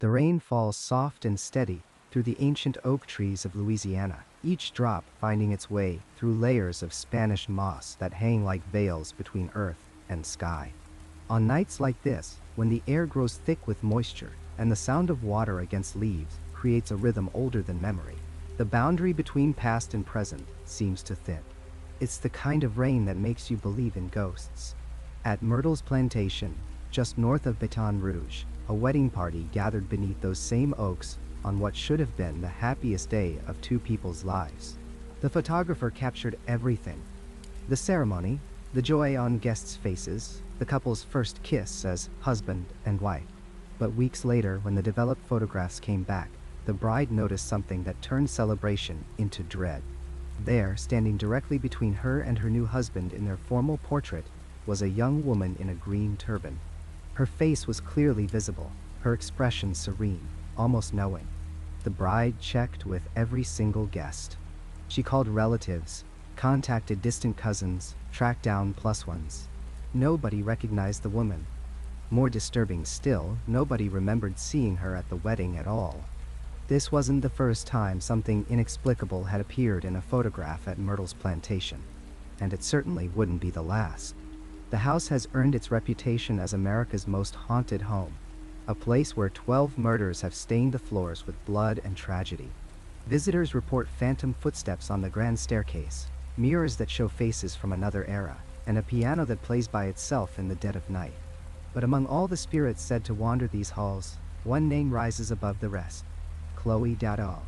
The rain falls soft and steady through the ancient oak trees of Louisiana, each drop finding its way through layers of Spanish moss that hang like veils between earth and sky. On nights like this, when the air grows thick with moisture and the sound of water against leaves creates a rhythm older than memory, the boundary between past and present seems to thin. It's the kind of rain that makes you believe in ghosts. At Myrtles Plantation, just north of Baton Rouge, a wedding party gathered beneath those same oaks on what should have been the happiest day of two people's lives. The photographer captured everything. The ceremony, the joy on guests' faces, the couple's first kiss as husband and wife. But weeks later, when the developed photographs came back, the bride noticed something that turned celebration into dread. There, standing directly between her and her new husband in their formal portrait, was a young woman in a green turban. Her face was clearly visible, her expression serene, almost knowing. The bride checked with every single guest. She called relatives, contacted distant cousins, tracked down plus ones. Nobody recognized the woman. More disturbing still, nobody remembered seeing her at the wedding at all. This wasn't the first time something inexplicable had appeared in a photograph at Myrtles Plantation, and it certainly wouldn't be the last. The house has earned its reputation as America's most haunted home, a place where 12 murders have stained the floors with blood and tragedy. Visitors report phantom footsteps on the grand staircase, mirrors that show faces from another era, and a piano that plays by itself in the dead of night. But among all the spirits said to wander these halls, one name rises above the rest: Chloe Dowdall,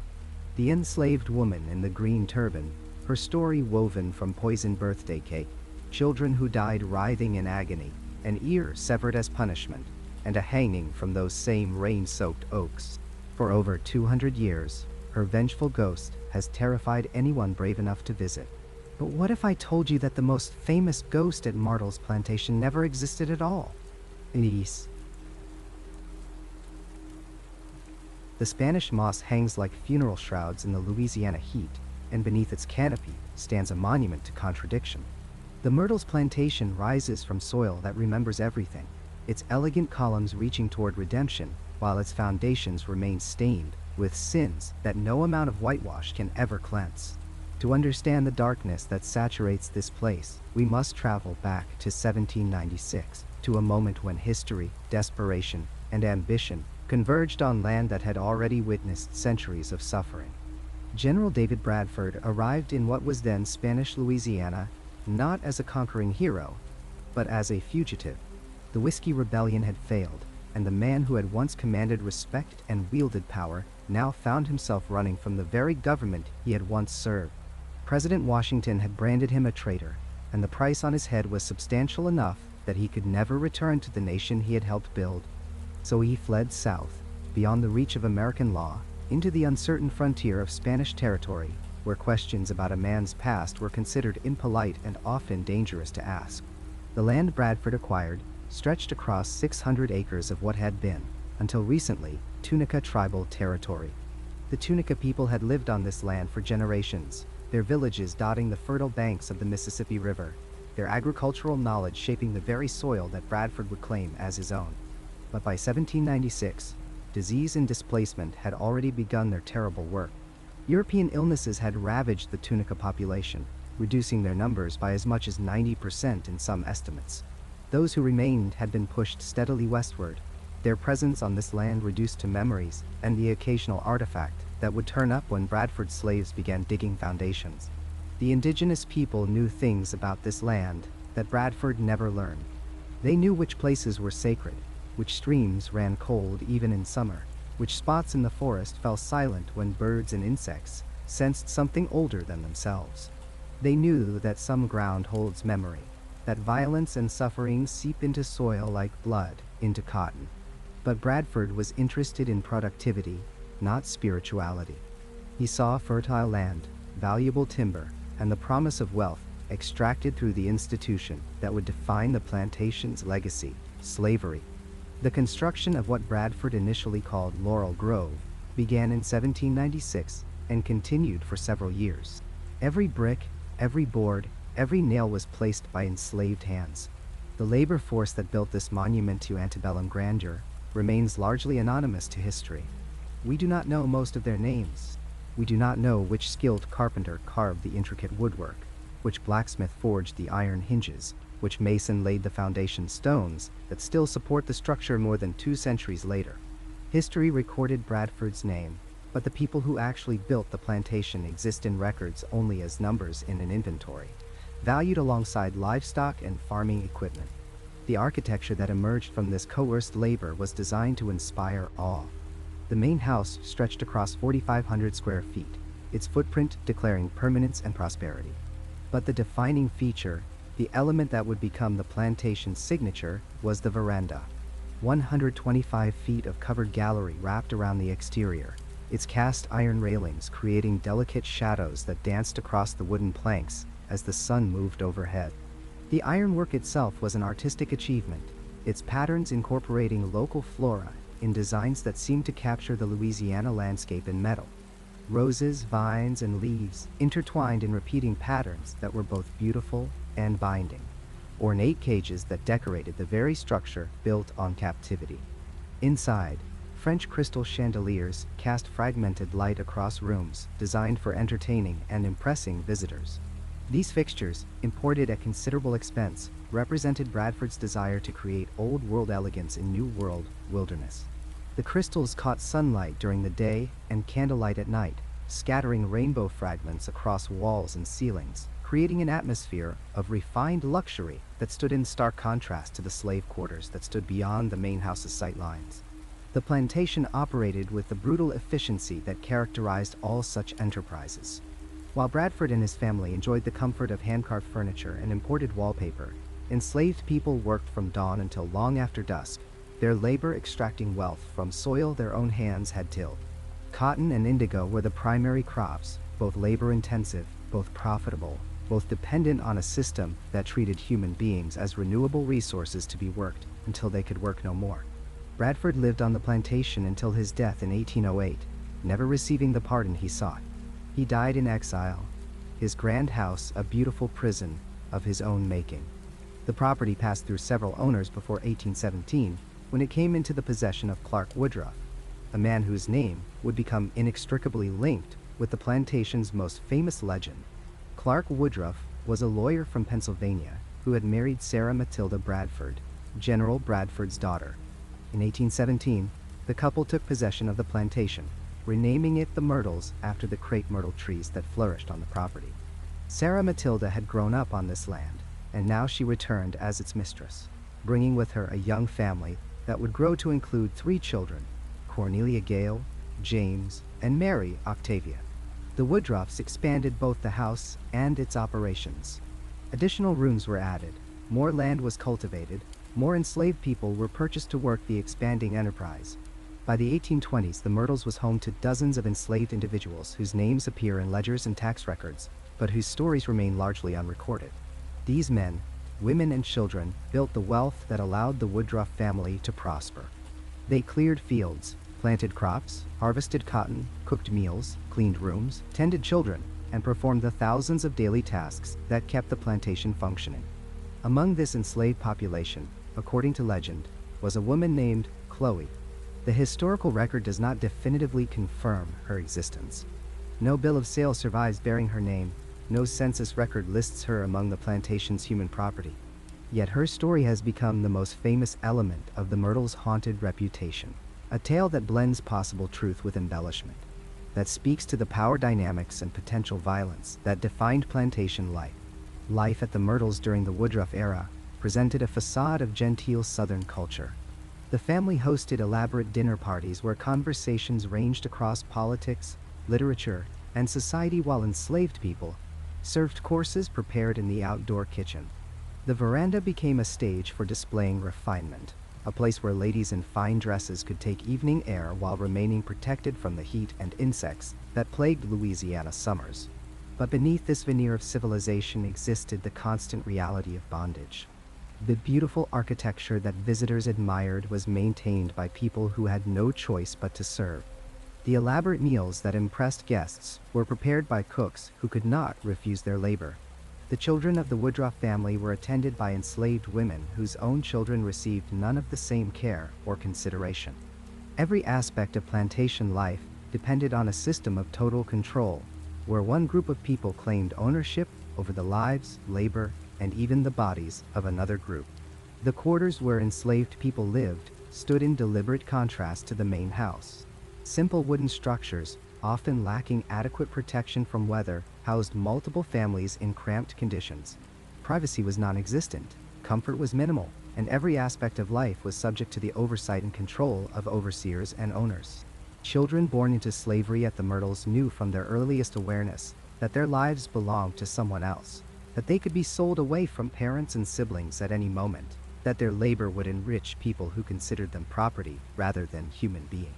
the enslaved woman in the green turban, her story woven from poisoned birthday cake, children who died writhing in agony, an ear severed as punishment, and a hanging from those same rain-soaked oaks. For over 200 years, her vengeful ghost has terrified anyone brave enough to visit. But what if I told you that the most famous ghost at Myrtles Plantation never existed at all? Elise. The Spanish moss hangs like funeral shrouds in the Louisiana heat, and beneath its canopy stands a monument to contradiction. The Myrtles Plantation rises from soil that remembers everything, its elegant columns reaching toward redemption, while its foundations remain stained with sins that no amount of whitewash can ever cleanse. To understand the darkness that saturates this place, we must travel back to 1796, to a moment when history, desperation, and ambition converged on land that had already witnessed centuries of suffering. General David Bradford arrived in what was then Spanish Louisiana, not as a conquering hero, but as a fugitive. The Whiskey Rebellion had failed, and the man who had once commanded respect and wielded power now found himself running from the very government he had once served. President Washington had branded him a traitor, and the price on his head was substantial enough that he could never return to the nation he had helped build. So he fled south, beyond the reach of American law, into the uncertain frontier of Spanish territory, where questions about a man's past were considered impolite and often dangerous to ask. The land Bradford acquired stretched across 600 acres of what had been, until recently, Tunica tribal territory. The Tunica people had lived on this land for generations, their villages dotting the fertile banks of the Mississippi River, their agricultural knowledge shaping the very soil that Bradford would claim as his own. But by 1796, disease and displacement had already begun their terrible work. European illnesses had ravaged the Tunica population, reducing their numbers by as much as 90% in some estimates. Those who remained had been pushed steadily westward, their presence on this land reduced to memories and the occasional artifact that would turn up when Bradford's slaves began digging foundations. The indigenous people knew things about this land that Bradford never learned. They knew which places were sacred, which streams ran cold even in summer, which spots in the forest fell silent when birds and insects sensed something older than themselves. They knew that some ground holds memory, that violence and suffering seep into soil like blood into cotton. But Bradford was interested in productivity, not spirituality. He saw fertile land, valuable timber, and the promise of wealth extracted through the institution that would define the plantation's legacy: slavery. The construction of what Bradford initially called Laurel Grove began in 1796 and continued for several years. Every brick, every board, every nail was placed by enslaved hands. The labor force that built this monument to antebellum grandeur remains largely anonymous to history. We do not know most of their names. We do not know which skilled carpenter carved the intricate woodwork, which blacksmith forged the iron hinges, which mason laid the foundation stones that still support the structure more than 2 centuries later. History recorded Bradford's name, but the people who actually built the plantation exist in records only as numbers in an inventory, valued alongside livestock and farming equipment. The architecture that emerged from this coerced labor was designed to inspire awe. The main house stretched across 4,500 square feet, its footprint declaring permanence and prosperity. But the defining feature, the element that would become the plantation's signature, was the veranda. 125 feet of covered gallery wrapped around the exterior, its cast iron railings creating delicate shadows that danced across the wooden planks as the sun moved overhead. The ironwork itself was an artistic achievement, its patterns incorporating local flora in designs that seemed to capture the Louisiana landscape in metal. Roses, vines, and leaves intertwined in repeating patterns that were both beautiful and binding. Ornate cages that decorated the very structure built on captivity. Inside, French crystal chandeliers cast fragmented light across rooms designed for entertaining and impressing visitors. These fixtures, imported at considerable expense, represented Bradford's desire to create old-world elegance in New World wilderness. The crystals caught sunlight during the day and candlelight at night, scattering rainbow fragments across walls and ceilings, creating an atmosphere of refined luxury that stood in stark contrast to the slave quarters that stood beyond the main house's sightlines. The plantation operated with the brutal efficiency that characterized all such enterprises. While Bradford and his family enjoyed the comfort of hand-carved furniture and imported wallpaper, enslaved people worked from dawn until long after dusk, their labor extracting wealth from soil their own hands had tilled. Cotton and indigo were the primary crops, both labor-intensive, both profitable, both dependent on a system that treated human beings as renewable resources to be worked until they could work no more. Bradford lived on the plantation until his death in 1808, never receiving the pardon he sought. He died in exile, his grand house a beautiful prison of his own making. The property passed through several owners before 1817, when it came into the possession of Clark Woodruff, a man whose name would become inextricably linked with the plantation's most famous legend. Clark Woodruff was a lawyer from Pennsylvania who had married Sarah Matilda Bradford, General Bradford's daughter. In 1817, the couple took possession of the plantation, renaming it the Myrtles after the crepe myrtle trees that flourished on the property. Sarah Matilda had grown up on this land, and now she returned as its mistress, bringing with her a young family that would grow to include 3 children, Cornelia Gale, James, and Mary Octavia. The Woodruffs expanded both the house and its operations. Additional rooms were added, more land was cultivated, more enslaved people were purchased to work the expanding enterprise. By the 1820s, the Myrtles was home to dozens of enslaved individuals whose names appear in ledgers and tax records, but whose stories remain largely unrecorded. These men, women, and children built the wealth that allowed the Woodruff family to prosper. They cleared fields, planted crops, harvested cotton, cooked meals, cleaned rooms, tended children, and performed the thousands of daily tasks that kept the plantation functioning. Among this enslaved population, according to legend, was a woman named Chloe. The historical record does not definitively confirm her existence. No bill of sale survives bearing her name, no census record lists her among the plantation's human property. Yet her story has become the most famous element of the Myrtles' haunted reputation, a tale that blends possible truth with embellishment, that speaks to the power dynamics and potential violence that defined plantation life. Life at the Myrtles during the Woodruff era presented a facade of genteel Southern culture. The family hosted elaborate dinner parties where conversations ranged across politics, literature, and society, while enslaved people served courses prepared in the outdoor kitchen. The veranda became a stage for displaying refinement, a place where ladies in fine dresses could take evening air while remaining protected from the heat and insects that plagued Louisiana summers. But beneath this veneer of civilization existed the constant reality of bondage. The beautiful architecture that visitors admired was maintained by people who had no choice but to serve. The elaborate meals that impressed guests were prepared by cooks who could not refuse their labor. The children of the Woodruff family were attended by enslaved women whose own children received none of the same care or consideration. Every aspect of plantation life depended on a system of total control, where one group of people claimed ownership over the lives, labor, and even the bodies of another group. The quarters where enslaved people lived stood in deliberate contrast to the main house. Simple wooden structures, often lacking adequate protection from weather, housed multiple families in cramped conditions. Privacy was non-existent, comfort was minimal, and every aspect of life was subject to the oversight and control of overseers and owners. Children born into slavery at the Myrtles knew from their earliest awareness that their lives belonged to someone else, that they could be sold away from parents and siblings at any moment, that their labor would enrich people who considered them property rather than human beings.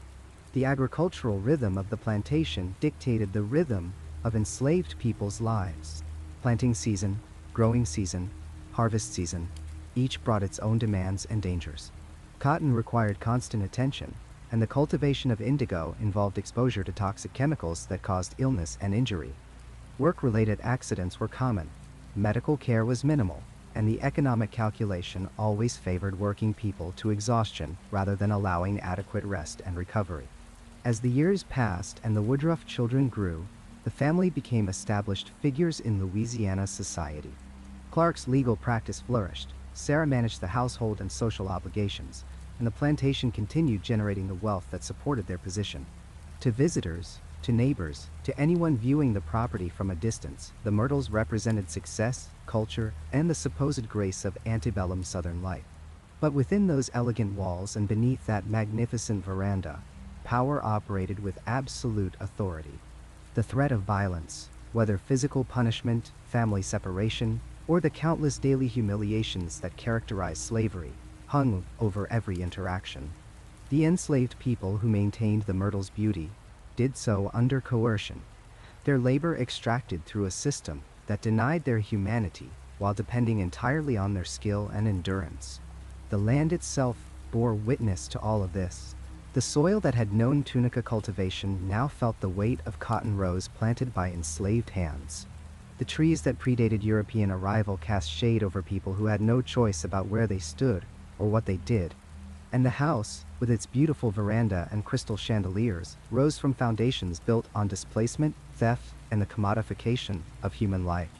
The agricultural rhythm of the plantation dictated the rhythm of enslaved people's lives. Planting season, growing season, harvest season, each brought its own demands and dangers. Cotton required constant attention, and the cultivation of indigo involved exposure to toxic chemicals that caused illness and injury. Work-related accidents were common, medical care was minimal, and the economic calculation always favored working people to exhaustion rather than allowing adequate rest and recovery. As the years passed and the Woodruff children grew, the family became established figures in Louisiana society. Clark's legal practice flourished, Sarah managed the household and social obligations, and the plantation continued generating the wealth that supported their position. To visitors, to neighbors, to anyone viewing the property from a distance, the Myrtles represented success, culture, and the supposed grace of antebellum Southern life. But within those elegant walls and beneath that magnificent veranda, power operated with absolute authority. The threat of violence, whether physical punishment, family separation, or the countless daily humiliations that characterized slavery, hung over every interaction. The enslaved people who maintained the Myrtles' beauty did so under coercion, their labor extracted through a system that denied their humanity while depending entirely on their skill and endurance. The land itself bore witness to all of this. The soil that had known tunica cultivation now felt the weight of cotton rows planted by enslaved hands. The trees that predated European arrival cast shade over people who had no choice about where they stood or what they did. And the house, with its beautiful veranda and crystal chandeliers, rose from foundations built on displacement, theft, and the commodification of human life.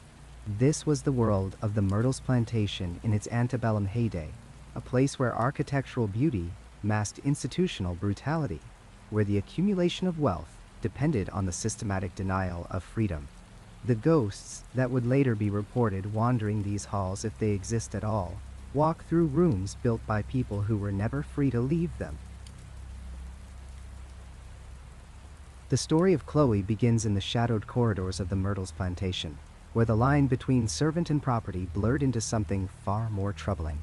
This was the world of the Myrtles Plantation in its antebellum heyday, a place where architectural beauty masked institutional brutality, where the accumulation of wealth depended on the systematic denial of freedom. The ghosts that would later be reported wandering these halls, if they exist at all, walk through rooms built by people who were never free to leave them. The story of Chloe begins in the shadowed corridors of the Myrtles Plantation, where the line between servant and property blurred into something far more troubling.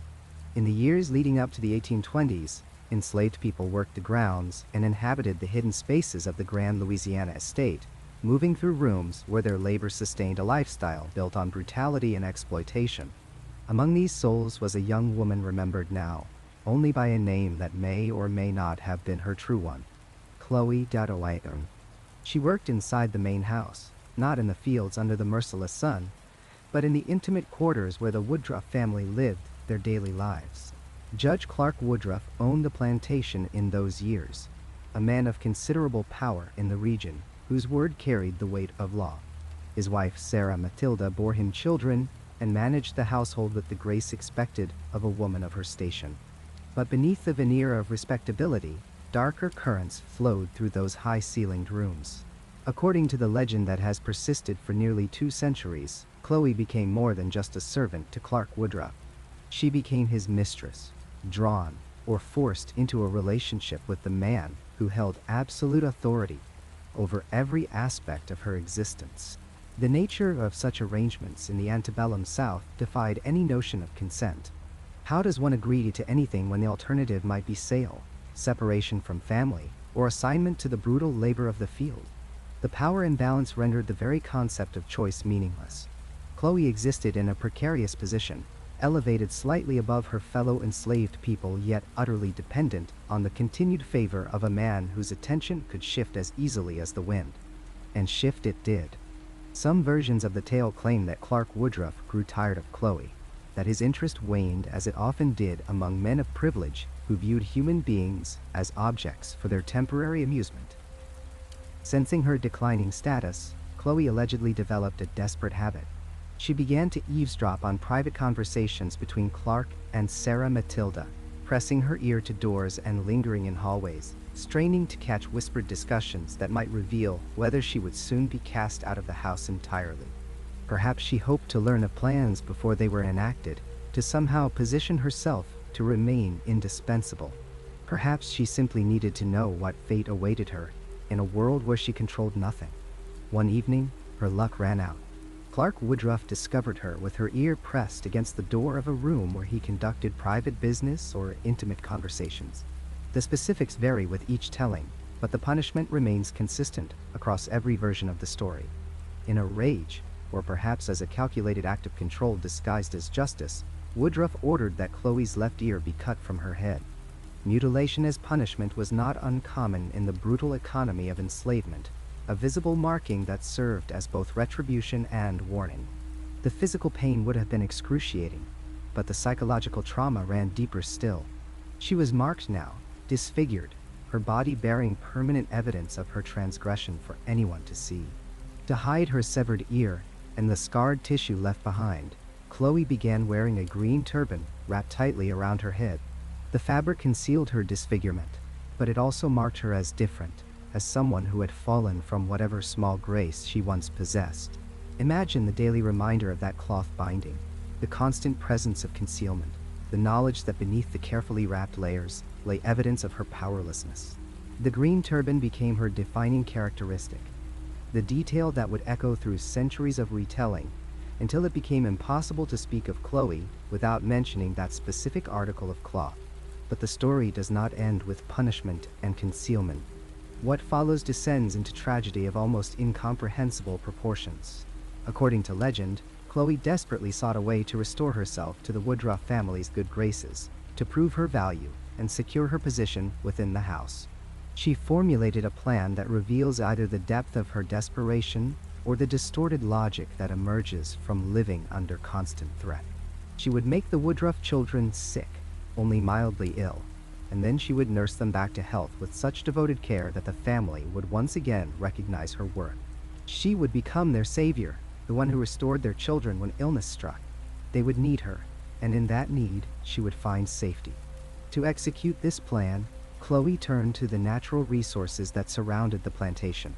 In the years leading up to the 1820s, enslaved people worked the grounds and inhabited the hidden spaces of the Grand Louisiana estate, moving through rooms where their labor sustained a lifestyle built on brutality and exploitation. Among these souls was a young woman remembered now, only by a name that may or may not have been her true one, Chloe Dadowaitun. She worked inside the main house, not in the fields under the merciless sun, but in the intimate quarters where the Woodruff family lived their daily lives. Judge Clark Woodruff owned the plantation in those years, a man of considerable power in the region, whose word carried the weight of law. His wife Sarah Matilda bore him children and managed the household with the grace expected of a woman of her station. But beneath the veneer of respectability, darker currents flowed through those high-ceilinged rooms. According to the legend that has persisted for nearly 2 centuries, Chloe became more than just a servant to Clark Woodruff. She became his mistress, drawn or forced into a relationship with the man who held absolute authority over every aspect of her existence. The nature of such arrangements in the antebellum South defied any notion of consent. How does one agree to anything when the alternative might be sale, separation from family, or assignment to the brutal labor of the field? The power imbalance rendered the very concept of choice meaningless. Chloe existed in a precarious position, elevated slightly above her fellow enslaved people, yet utterly dependent on the continued favor of a man whose attention could shift as easily as the wind. And shift it did. Some versions of the tale claim that Clark Woodruff grew tired of Chloe, that his interest waned as it often did among men of privilege who viewed human beings as objects for their temporary amusement. Sensing her declining status, Chloe allegedly developed a desperate habit. She began to eavesdrop on private conversations between Clark and Sarah Matilda, pressing her ear to doors and lingering in hallways, straining to catch whispered discussions that might reveal whether she would soon be cast out of the house entirely. Perhaps she hoped to learn of plans before they were enacted, to somehow position herself to remain indispensable. Perhaps she simply needed to know what fate awaited her in a world where she controlled nothing. One evening, her luck ran out. Clark Woodruff discovered her with her ear pressed against the door of a room where he conducted private business or intimate conversations. The specifics vary with each telling, but the punishment remains consistent across every version of the story. In a rage, or perhaps as a calculated act of control disguised as justice, Woodruff ordered that Chloe's left ear be cut from her head. Mutilation as punishment was not uncommon in the brutal economy of enslavement, a visible marking that served as both retribution and warning. The physical pain would have been excruciating, but the psychological trauma ran deeper still. She was marked now, disfigured, her body bearing permanent evidence of her transgression for anyone to see. To hide her severed ear and the scarred tissue left behind, Chloe began wearing a green turban wrapped tightly around her head. The fabric concealed her disfigurement, but it also marked her as different, as someone who had fallen from whatever small grace she once possessed. Imagine the daily reminder of that cloth binding, the constant presence of concealment, the knowledge that beneath the carefully wrapped layers lay evidence of her powerlessness. The green turban became her defining characteristic, the detail that would echo through centuries of retelling, until it became impossible to speak of Chloe without mentioning that specific article of cloth. But the story does not end with punishment and concealment. What follows descends into tragedy of almost incomprehensible proportions. According to legend, Chloe desperately sought a way to restore herself to the Woodruff family's good graces, to prove her value and secure her position within the house. She formulated a plan that reveals either the depth of her desperation or the distorted logic that emerges from living under constant threat. She would make the Woodruff children sick, only mildly ill, and then she would nurse them back to health with such devoted care that the family would once again recognize her worth. She would become their savior, the one who restored their children when illness struck. They would need her, and in that need, she would find safety. To execute this plan, Chloe turned to the natural resources that surrounded the plantation.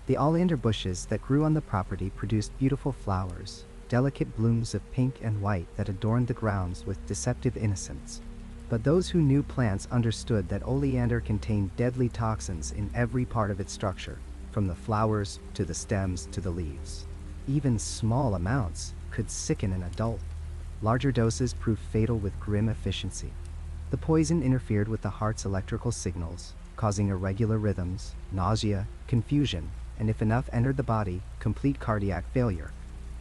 The oleander bushes that grew on the property produced beautiful flowers, delicate blooms of pink and white that adorned the grounds with deceptive innocence. But those who knew plants understood that oleander contained deadly toxins in every part of its structure, from the flowers to the stems to the leaves. Even small amounts could sicken an adult. Larger doses proved fatal with grim efficiency. The poison interfered with the heart's electrical signals, causing irregular rhythms, nausea, confusion, and if enough entered the body, complete cardiac failure.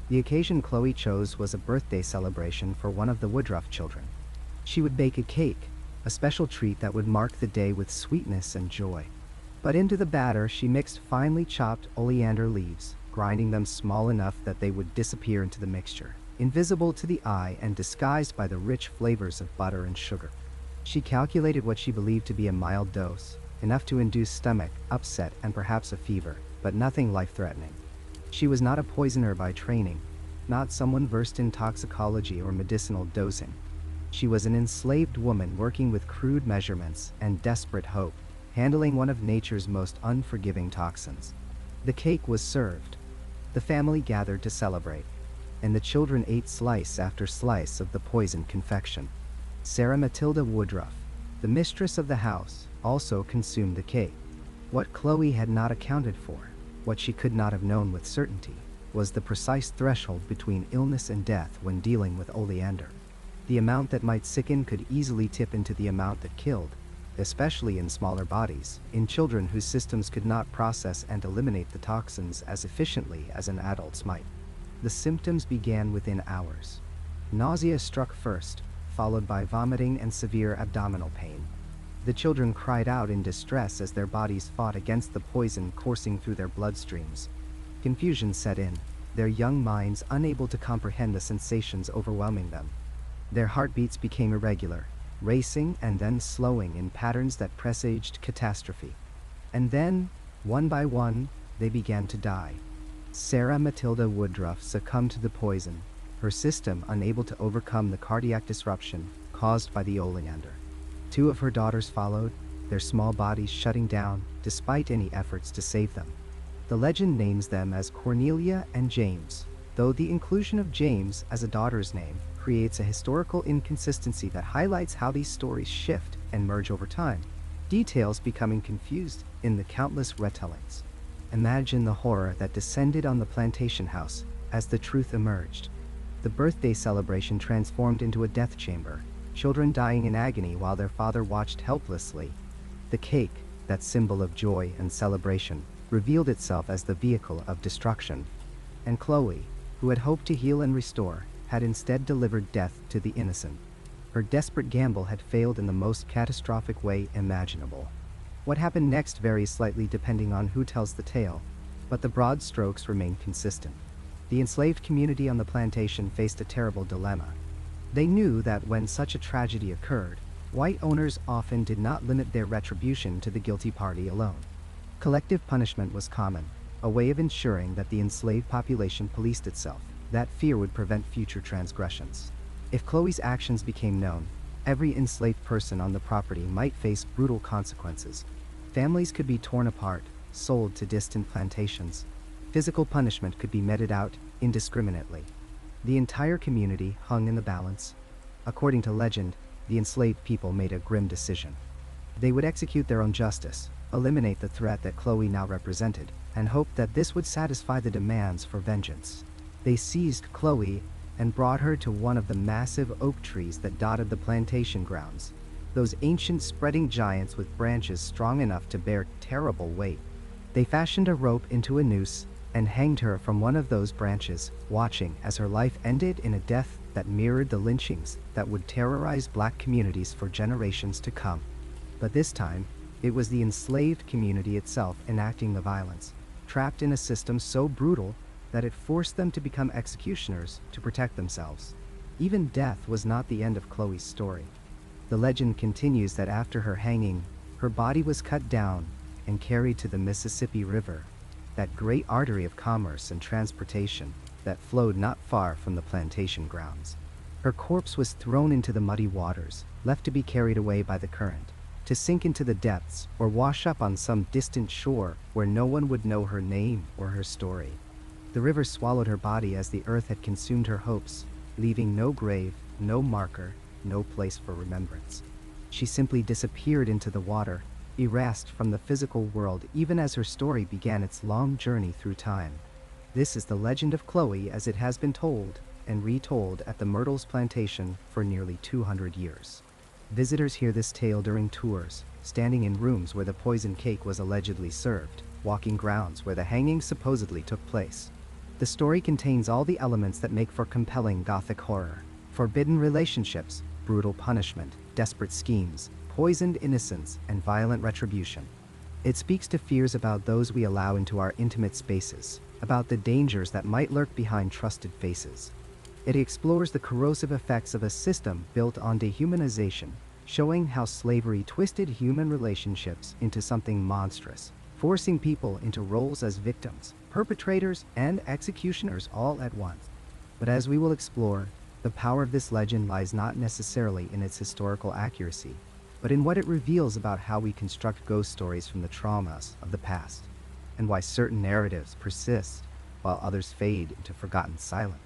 The occasion Chloe chose was a birthday celebration for one of the Woodruff children. She would bake a cake, a special treat that would mark the day with sweetness and joy. But into the batter she mixed finely chopped oleander leaves, grinding them small enough that they would disappear into the mixture, invisible to the eye and disguised by the rich flavors of butter and sugar. She calculated what she believed to be a mild dose, enough to induce stomach upset and perhaps a fever, but nothing life-threatening. She was not a poisoner by training, not someone versed in toxicology or medicinal dosing. She was an enslaved woman working with crude measurements and desperate hope, handling one of nature's most unforgiving toxins. The cake was served. The family gathered to celebrate, and the children ate slice after slice of the poisoned confection. Sarah Matilda Woodruff, the mistress of the house, also consumed the cake. What Chloe had not accounted for, what she could not have known with certainty, was the precise threshold between illness and death when dealing with oleander. The amount that might sicken could easily tip into the amount that killed, especially in smaller bodies, in children whose systems could not process and eliminate the toxins as efficiently as an adult's might. The symptoms began within hours. Nausea struck first, followed by vomiting and severe abdominal pain. The children cried out in distress as their bodies fought against the poison coursing through their bloodstreams. Confusion set in. their young minds unable to comprehend the sensations overwhelming them. Their heartbeats became irregular, racing and then slowing in patterns that presaged catastrophe. And then, one by one, they began to die. Sarah Matilda Woodruff succumbed to the poison, her system unable to overcome the cardiac disruption caused by the oleander. 2 of her daughters followed, their small bodies shutting down despite any efforts to save them. The legend names them as Cornelia and James, though the inclusion of James as a daughter's name creates a historical inconsistency that highlights how these stories shift and merge over time, details becoming confused in the countless retellings. Imagine the horror that descended on the plantation house as the truth emerged. The birthday celebration transformed into a death chamber, children dying in agony while their father watched helplessly. The cake, that symbol of joy and celebration, revealed itself as the vehicle of destruction. And Chloe, who had hoped to heal and restore, had instead delivered death to the innocent. Her desperate gamble had failed in the most catastrophic way imaginable. What happened next varies slightly depending on who tells the tale, but the broad strokes remain consistent. The enslaved community on the plantation faced a terrible dilemma. They knew that when such a tragedy occurred, white owners often did not limit their retribution to the guilty party alone. Collective punishment was common, a way of ensuring that the enslaved population policed itself. That fear would prevent future transgressions. If Chloe's actions became known, every enslaved person on the property might face brutal consequences. Families could be torn apart, sold to distant plantations. Physical punishment could be meted out indiscriminately. The entire community hung in the balance. According to legend, the enslaved people made a grim decision. They would execute their own justice, eliminate the threat that Chloe now represented, and hoped that this would satisfy the demands for vengeance. They seized Chloe and brought her to one of the massive oak trees that dotted the plantation grounds, those ancient spreading giants with branches strong enough to bear terrible weight. They fashioned a rope into a noose and hanged her from one of those branches, watching as her life ended in a death that mirrored the lynchings that would terrorize black communities for generations to come. But this time, it was the enslaved community itself enacting the violence, trapped in a system so brutal that it forced them to become executioners to protect themselves. Even death was not the end of Chloe's story. The legend continues that after her hanging, her body was cut down and carried to the Mississippi River, that great artery of commerce and transportation that flowed not far from the plantation grounds. Her corpse was thrown into the muddy waters, left to be carried away by the current, to sink into the depths or wash up on some distant shore where no one would know her name or her story. The river swallowed her body as the earth had consumed her hopes, leaving no grave, no marker, no place for remembrance. She simply disappeared into the water, erased from the physical world even as her story began its long journey through time. This is the legend of Chloe as it has been told and retold at the Myrtles Plantation for nearly 200 years. Visitors hear this tale during tours, standing in rooms where the poison cake was allegedly served, walking grounds where the hanging supposedly took place. The story contains all the elements that make for compelling Gothic horror: forbidden relationships, brutal punishment, desperate schemes, poisoned innocence, and violent retribution. It speaks to fears about those we allow into our intimate spaces, about the dangers that might lurk behind trusted faces. It explores the corrosive effects of a system built on dehumanization, showing how slavery twisted human relationships into something monstrous, forcing people into roles as victims, perpetrators, and executioners all at once. But as we will explore, the power of this legend lies not necessarily in its historical accuracy, but in what it reveals about how we construct ghost stories from the traumas of the past, and why certain narratives persist while others fade into forgotten silence.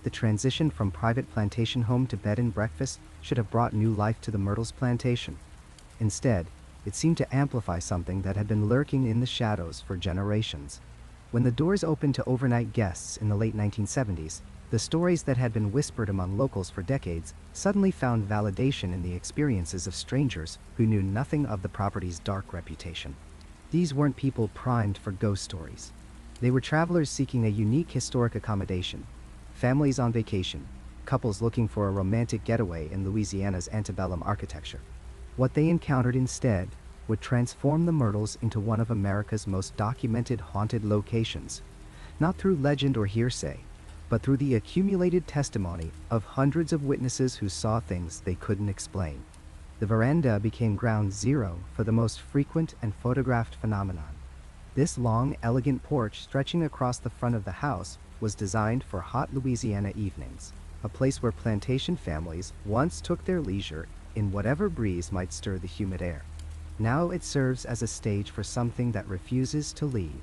The transition from private plantation home to bed and breakfast should have brought new life to the Myrtles Plantation. Instead, it seemed to amplify something that had been lurking in the shadows for generations. When the doors opened to overnight guests in the late 1970s, the stories that had been whispered among locals for decades suddenly found validation in the experiences of strangers who knew nothing of the property's dark reputation. These weren't people primed for ghost stories. They were travelers seeking a unique historic accommodation, families on vacation, couples looking for a romantic getaway in Louisiana's antebellum architecture. What they encountered instead would transform the Myrtles into one of America's most documented haunted locations, not through legend or hearsay, but through the accumulated testimony of hundreds of witnesses who saw things they couldn't explain. The veranda became ground zero for the most frequent and photographed phenomenon. This long, elegant porch stretching across the front of the house was designed for hot Louisiana evenings, a place where plantation families once took their leisure in whatever breeze might stir the humid air. Now it serves as a stage for something that refuses to leave.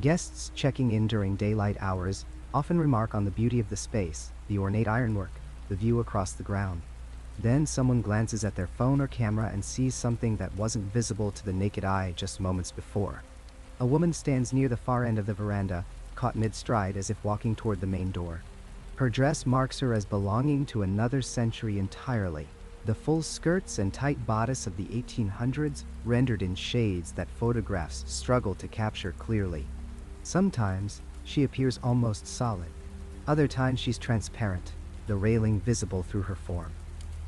Guests checking in during daylight hours often remark on the beauty of the space, the ornate ironwork, the view across the ground. Then someone glances at their phone or camera and sees something that wasn't visible to the naked eye just moments before. A woman stands near the far end of the veranda, caught mid-stride as if walking toward the main door. Her dress marks her as belonging to another century entirely. The full skirts and tight bodice of the 1800s rendered in shades that photographs struggle to capture clearly. Sometimes she appears almost solid. Other times she's transparent, the railing visible through her form.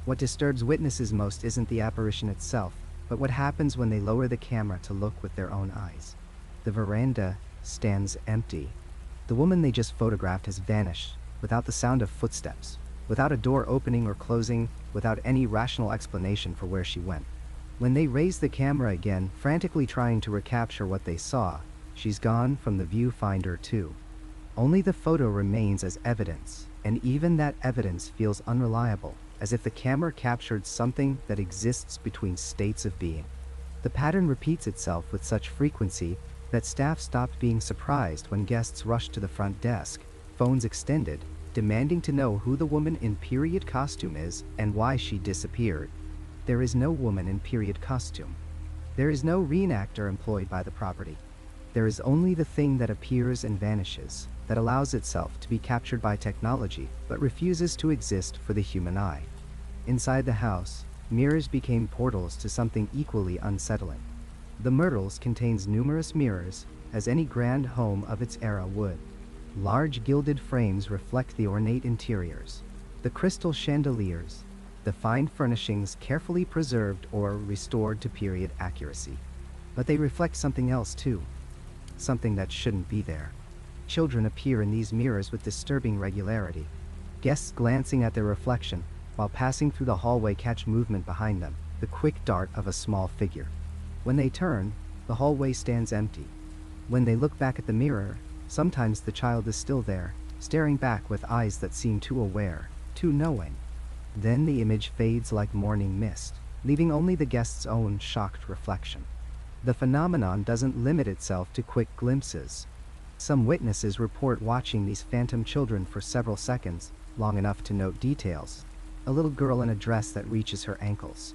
What disturbs witnesses most isn't the apparition itself, but what happens when they lower the camera to look with their own eyes. The veranda stands empty. The woman they just photographed has vanished, without the sound of footsteps, without a door opening or closing, without any rational explanation for where she went. When they raise the camera again, frantically trying to recapture what they saw, she's gone from the viewfinder too. Only the photo remains as evidence, and even that evidence feels unreliable, as if the camera captured something that exists between states of being. The pattern repeats itself with such frequency that staff stopped being surprised when guests rushed to the front desk, phones extended, demanding to know who the woman in period costume is and why she disappeared. There is no woman in period costume. There is no reenactor employed by the property. There is only the thing that appears and vanishes, that allows itself to be captured by technology but refuses to exist for the human eye. Inside the house, mirrors became portals to something equally unsettling. The Myrtles contains numerous mirrors, as any grand home of its era would. Large gilded frames reflect the ornate interiors, the crystal chandeliers, the fine furnishings carefully preserved or restored to period accuracy. But they reflect something else too, something that shouldn't be there. Children appear in these mirrors with disturbing regularity. Guests glancing at their reflection while passing through the hallway catch movement behind them, the quick dart of a small figure. When they turn, the hallway stands empty. When they look back at the mirror, sometimes the child is still there, staring back with eyes that seem too aware, too knowing. Then the image fades like morning mist, leaving only the guest's own shocked reflection. The phenomenon doesn't limit itself to quick glimpses. Some witnesses report watching these phantom children for several seconds, long enough to note details. A little girl in a dress that reaches her ankles.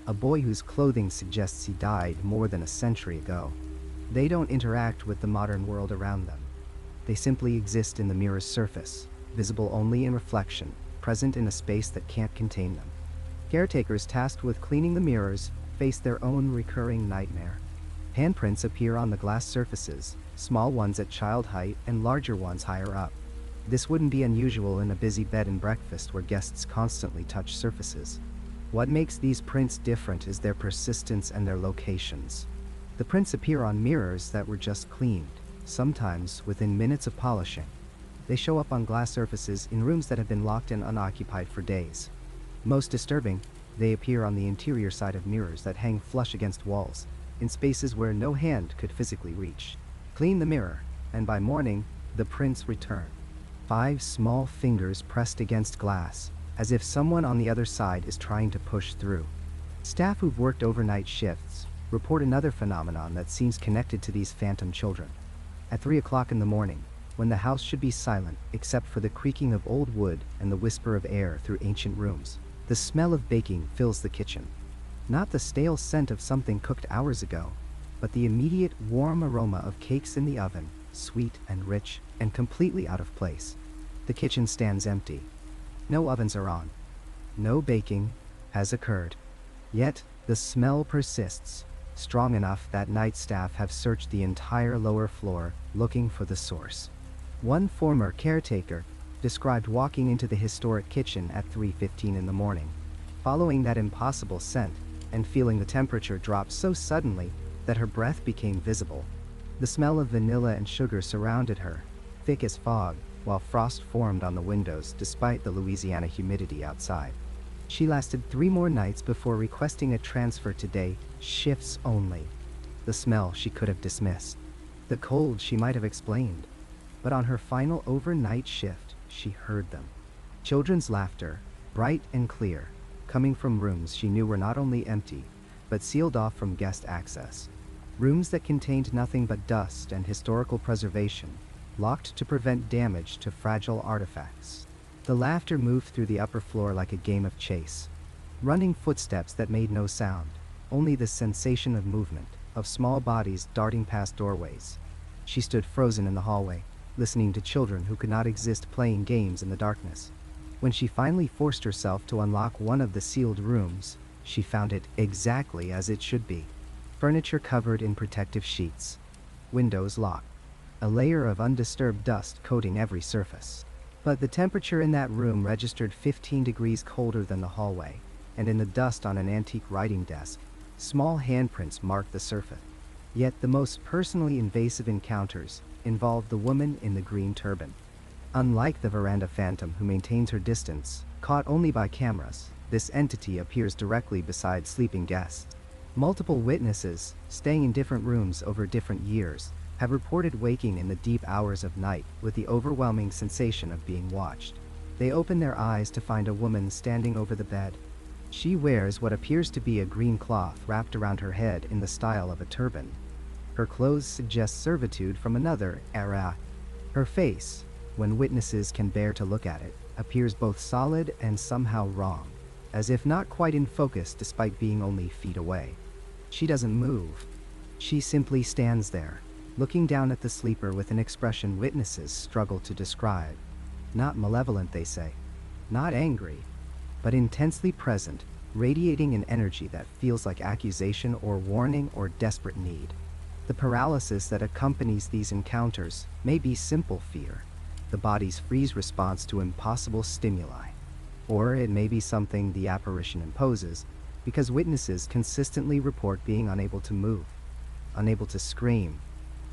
A boy whose clothing suggests he died more than a century ago. They don't interact with the modern world around them. They simply exist in the mirror's surface, visible only in reflection, present in a space that can't contain them. Caretakers tasked with cleaning the mirrors face their own recurring nightmare. Handprints appear on the glass surfaces, small ones at child height and larger ones higher up. This wouldn't be unusual in a busy bed and breakfast where guests constantly touch surfaces. What makes these prints different is their persistence and their locations. The prints appear on mirrors that were just cleaned, sometimes within minutes of polishing. They show up on glass surfaces in rooms that have been locked and unoccupied for days. Most disturbing, they appear on the interior side of mirrors that hang flush against walls, in spaces where no hand could physically reach. Clean the mirror, and by morning, the prints return. 5 small fingers pressed against glass, as if someone on the other side is trying to push through. Staff who've worked overnight shifts report another phenomenon that seems connected to these phantom children. At 3 o'clock in the morning, when the house should be silent except for the creaking of old wood and the whisper of air through ancient rooms, the smell of baking fills the kitchen. Not the stale scent of something cooked hours ago, but the immediate warm aroma of cakes in the oven, sweet and rich and completely out of place. The kitchen stands empty. No ovens are on. No baking has occurred. Yet the smell persists, strong enough that night staff have searched the entire lower floor looking for the source. One former caretaker described walking into the historic kitchen at 3:15 in the morning. Following that impossible scent, and feeling the temperature drop so suddenly that her breath became visible. The smell of vanilla and sugar surrounded her, thick as fog, while frost formed on the windows despite the Louisiana humidity outside. She lasted 3 more nights before requesting a transfer to day shifts only. The smell she could have dismissed. The cold she might have explained. But on her final overnight shift, she heard them. Children's laughter, bright and clear, coming from rooms she knew were not only empty, but sealed off from guest access. Rooms that contained nothing but dust and historical preservation, locked to prevent damage to fragile artifacts. The laughter moved through the upper floor like a game of chase. Running footsteps that made no sound, only the sensation of movement, of small bodies darting past doorways. She stood frozen in the hallway, listening to children who could not exist playing games in the darkness. When she finally forced herself to unlock one of the sealed rooms, she found it exactly as it should be. Furniture covered in protective sheets. Windows locked. A layer of undisturbed dust coating every surface. But the temperature in that room registered 15 degrees colder than the hallway, and in the dust on an antique writing desk, small handprints marked the surface. Yet the most personally invasive encounters involved the woman in the green turban. Unlike the veranda phantom who maintains her distance, caught only by cameras, this entity appears directly beside sleeping guests. Multiple witnesses, staying in different rooms over different years, have reported waking in the deep hours of night with the overwhelming sensation of being watched. They open their eyes to find a woman standing over the bed. She wears what appears to be a green cloth wrapped around her head in the style of a turban. Her clothes suggest servitude from another era. Her face, when witnesses can bear to look at it, appears both solid and somehow wrong, as if not quite in focus despite being only feet away. She doesn't move. She simply stands there, looking down at the sleeper with an expression witnesses struggle to describe. Not malevolent, they say. Not angry, but intensely present, radiating an energy that feels like accusation or warning or desperate need. The paralysis that accompanies these encounters may be simple fear, the body's freeze response to impossible stimuli. Or it may be something the apparition imposes, because witnesses consistently report being unable to move, unable to scream,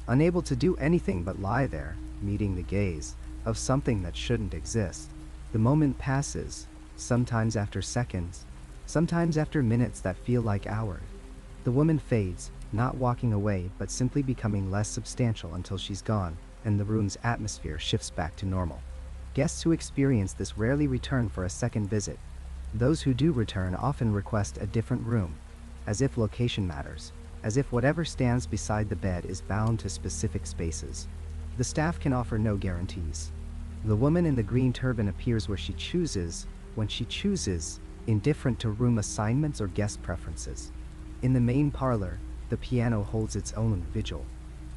unable to do anything but lie there, meeting the gaze of something that shouldn't exist. The moment passes, sometimes after seconds, sometimes after minutes that feel like hours. The woman fades, not walking away but simply becoming less substantial until she's gone, and the room's atmosphere shifts back to normal. Guests who experience this rarely return for a second visit. Those who do return often request a different room, as if location matters, as if whatever stands beside the bed is bound to specific spaces. The staff can offer no guarantees. The woman in the green turban appears where she chooses, when she chooses, indifferent to room assignments or guest preferences. In the main parlor, the piano holds its own vigil.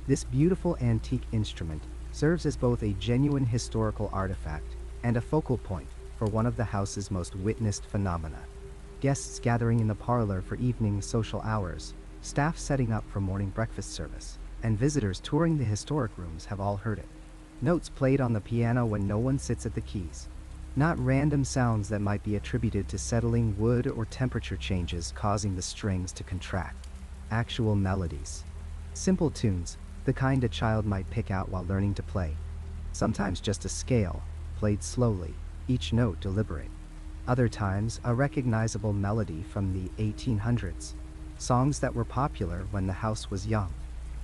This beautiful antique instrument serves as both a genuine historical artifact and a focal point for one of the house's most witnessed phenomena. Guests gathering in the parlor for evening social hours, staff setting up for morning breakfast service, and visitors touring the historic rooms have all heard it. Notes played on the piano when no one sits at the keys. Not random sounds that might be attributed to settling wood or temperature changes causing the strings to contract. Actual melodies. Simple tunes, the kind a child might pick out while learning to play. Sometimes just a scale, played slowly, each note deliberate. Other times, a recognizable melody from the 1800s. Songs that were popular when the house was young.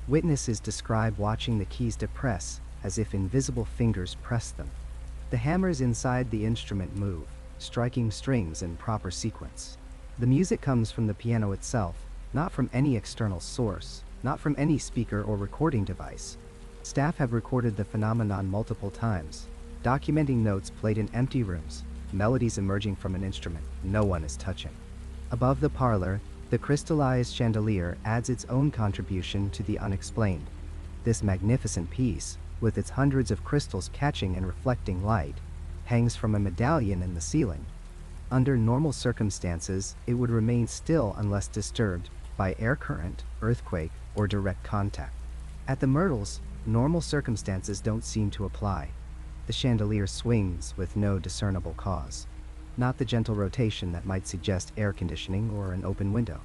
Witnesses describe watching the keys depress as if invisible fingers pressed them. The hammers inside the instrument move, striking strings in proper sequence. The music comes from the piano itself, not from any external source, not from any speaker or recording device. Staff have recorded the phenomenon multiple times, documenting notes played in empty rooms, melodies emerging from an instrument no one is touching. Above the parlor, the crystallized chandelier adds its own contribution to the unexplained. This magnificent piece, with its hundreds of crystals catching and reflecting light, hangs from a medallion in the ceiling. Under normal circumstances, it would remain still unless disturbed by air current, earthquake, or direct contact. At the Myrtles, normal circumstances don't seem to apply. The chandelier swings with no discernible cause. Not the gentle rotation that might suggest air conditioning or an open window.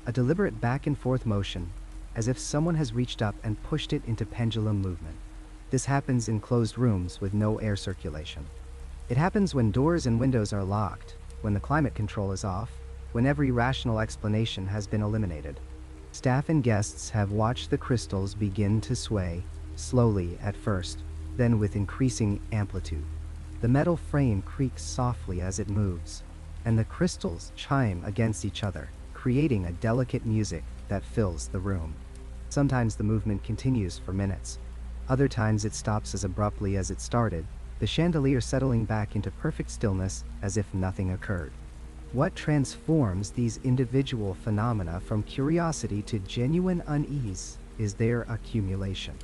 a deliberate back and forth motion, as if someone has reached up and pushed it into pendulum movement. This happens in closed rooms with no air circulation. It happens when doors and windows are locked, when the climate control is off, when every rational explanation has been eliminated. Staff and guests have watched the crystals begin to sway, slowly at first, then with increasing amplitude. The metal frame creaks softly as it moves, and the crystals chime against each other, creating a delicate music that fills the room. Sometimes the movement continues for minutes. Other times it stops as abruptly as it started, the chandelier settling back into perfect stillness as if nothing occurred. What transforms these individual phenomena from curiosity to genuine unease is their accumulation.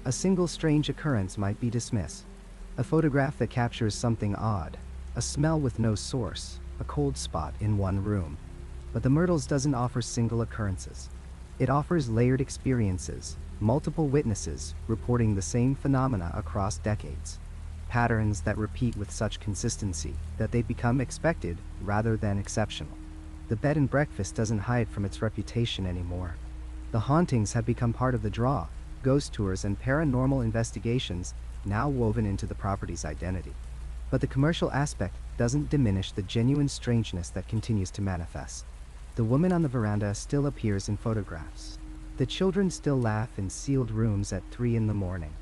A single strange occurrence might be dismissed. A photograph that captures something odd, a smell with no source, a cold spot in one room. But the Myrtles doesn't offer single occurrences. It offers layered experiences, multiple witnesses reporting the same phenomena across decades. Patterns that repeat with such consistency that they become expected rather than exceptional. The bed and breakfast doesn't hide from its reputation anymore. The hauntings have become part of the draw, ghost tours and paranormal investigations now woven into the property's identity. But the commercial aspect doesn't diminish the genuine strangeness that continues to manifest. The woman on the veranda still appears in photographs. The children still laugh in sealed rooms at 3 in the morning.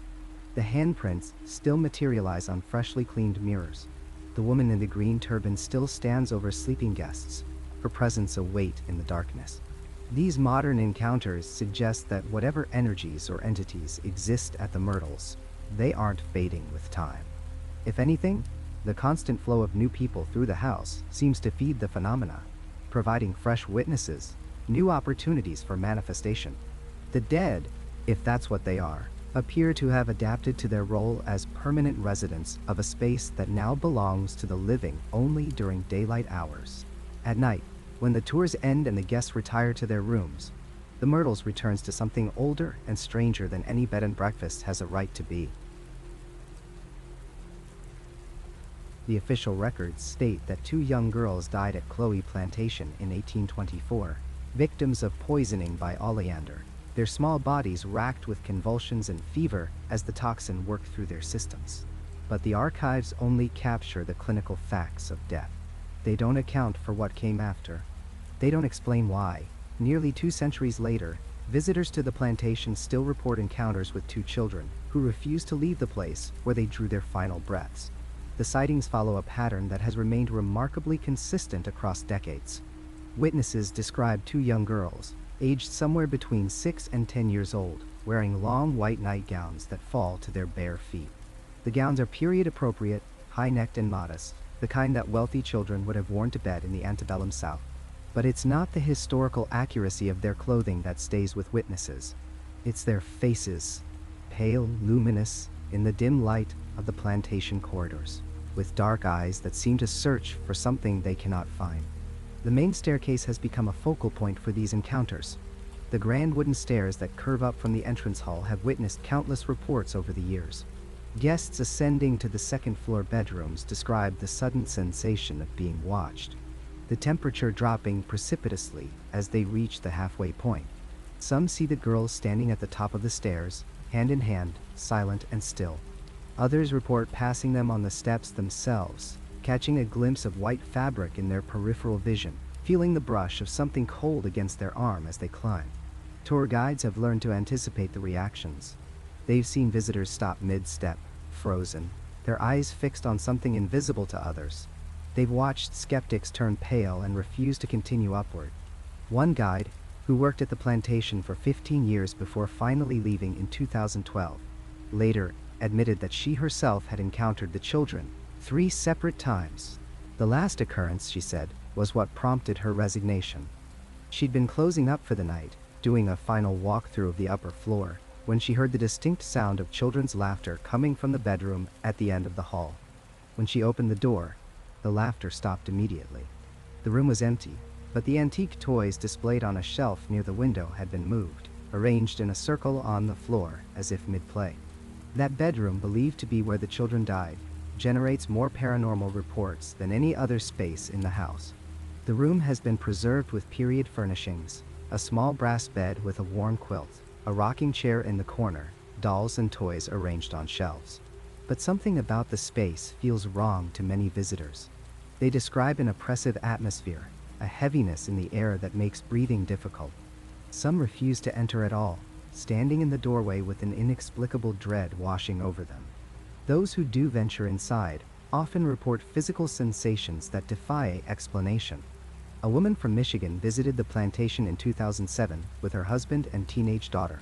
The handprints still materialize on freshly cleaned mirrors. The woman in the green turban still stands over sleeping guests, her presence a weight in the darkness. These modern encounters suggest that whatever energies or entities exist at the Myrtles, they aren't fading with time. If anything, the constant flow of new people through the house seems to feed the phenomena, providing fresh witnesses, new opportunities for manifestation. The dead, if that's what they are, appear to have adapted to their role as permanent residents of a space that now belongs to the living only during daylight hours. At night, when the tours end and the guests retire to their rooms, the Myrtles returns to something older and stranger than any bed and breakfast has a right to be. The official records state that 2 young girls died at Myrtles Plantation in 1824, victims of poisoning by oleander, their small bodies racked with convulsions and fever as the toxin worked through their systems. But the archives only capture the clinical facts of death. They don't account for what came after. They don't explain why. Nearly 2 centuries later, visitors to the plantation still report encounters with 2 children who refuse to leave the place where they drew their final breaths. The sightings follow a pattern that has remained remarkably consistent across decades. Witnesses describe 2 young girls, aged somewhere between 6 and 10 years old, wearing long white nightgowns that fall to their bare feet. The gowns are period-appropriate, high-necked and modest, the kind that wealthy children would have worn to bed in the antebellum South. But it's not the historical accuracy of their clothing that stays with witnesses. It's their faces, pale, luminous, in the dim light of the plantation corridors, with dark eyes that seem to search for something they cannot find. The main staircase has become a focal point for these encounters. The grand wooden stairs that curve up from the entrance hall have witnessed countless reports over the years. Guests ascending to the second-floor bedrooms describe the sudden sensation of being watched, the temperature dropping precipitously as they reach the halfway point. Some see the girls standing at the top of the stairs, hand in hand, silent and still. Others report passing them on the steps themselves, catching a glimpse of white fabric in their peripheral vision, feeling the brush of something cold against their arm as they climb. Tour guides have learned to anticipate the reactions. They've seen visitors stop mid-step, frozen, their eyes fixed on something invisible to others. They've watched skeptics turn pale and refuse to continue upward. One guide, who worked at the plantation for 15 years before finally leaving in 2012, later admitted that she herself had encountered the children 3 separate times. The last occurrence, she said, was what prompted her resignation. She'd been closing up for the night, doing a final walkthrough of the upper floor, when she heard the distinct sound of children's laughter coming from the bedroom at the end of the hall. When she opened the door, the laughter stopped immediately. The room was empty, but the antique toys displayed on a shelf near the window had been moved, arranged in a circle on the floor as if mid-play. That bedroom, believed to be where the children died, generates more paranormal reports than any other space in the house. The room has been preserved with period furnishings, a small brass bed with a warm quilt, a rocking chair in the corner, dolls and toys arranged on shelves. But something about the space feels wrong to many visitors. They describe an oppressive atmosphere, a heaviness in the air that makes breathing difficult. Some refuse to enter at all, standing in the doorway with an inexplicable dread washing over them. Those who do venture inside often report physical sensations that defy explanation. A woman from Michigan visited the plantation in 2007 with her husband and teenage daughter.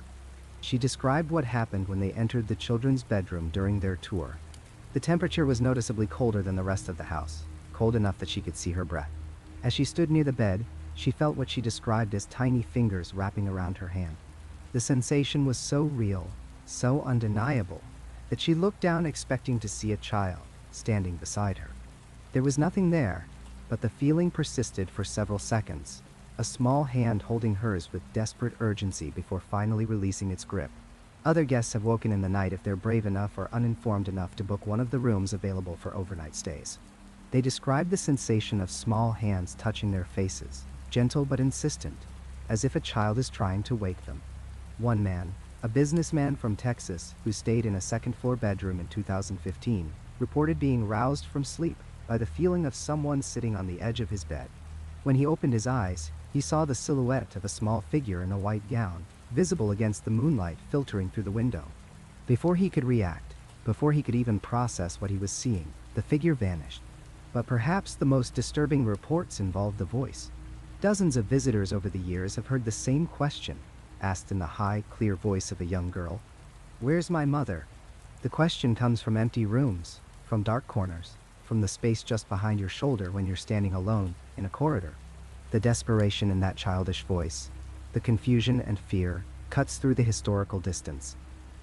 She described what happened when they entered the children's bedroom during their tour. The temperature was noticeably colder than the rest of the house, cold enough that she could see her breath. As she stood near the bed, she felt what she described as tiny fingers wrapping around her hand. The sensation was so real, so undeniable, that she looked down expecting to see a child standing beside her. There was nothing there, but the feeling persisted for several seconds, a small hand holding hers with desperate urgency before finally releasing its grip. Other guests have woken in the night if they're brave enough or uninformed enough to book one of the rooms available for overnight stays. They describe the sensation of small hands touching their faces, gentle but insistent, as if a child is trying to wake them. One man, a businessman from Texas who stayed in a second-floor bedroom in 2015, reported being roused from sleep by the feeling of someone sitting on the edge of his bed. When he opened his eyes, he saw the silhouette of a small figure in a white gown, visible against the moonlight filtering through the window. Before he could react, before he could even process what he was seeing, the figure vanished. But perhaps the most disturbing reports involved the voice. Dozens of visitors over the years have heard the same question, asked in the high, clear voice of a young girl. "Where's my mother?" The question comes from empty rooms, from dark corners, from the space just behind your shoulder when you're standing alone in a corridor. The desperation in that childish voice, the confusion and fear, cuts through the historical distance.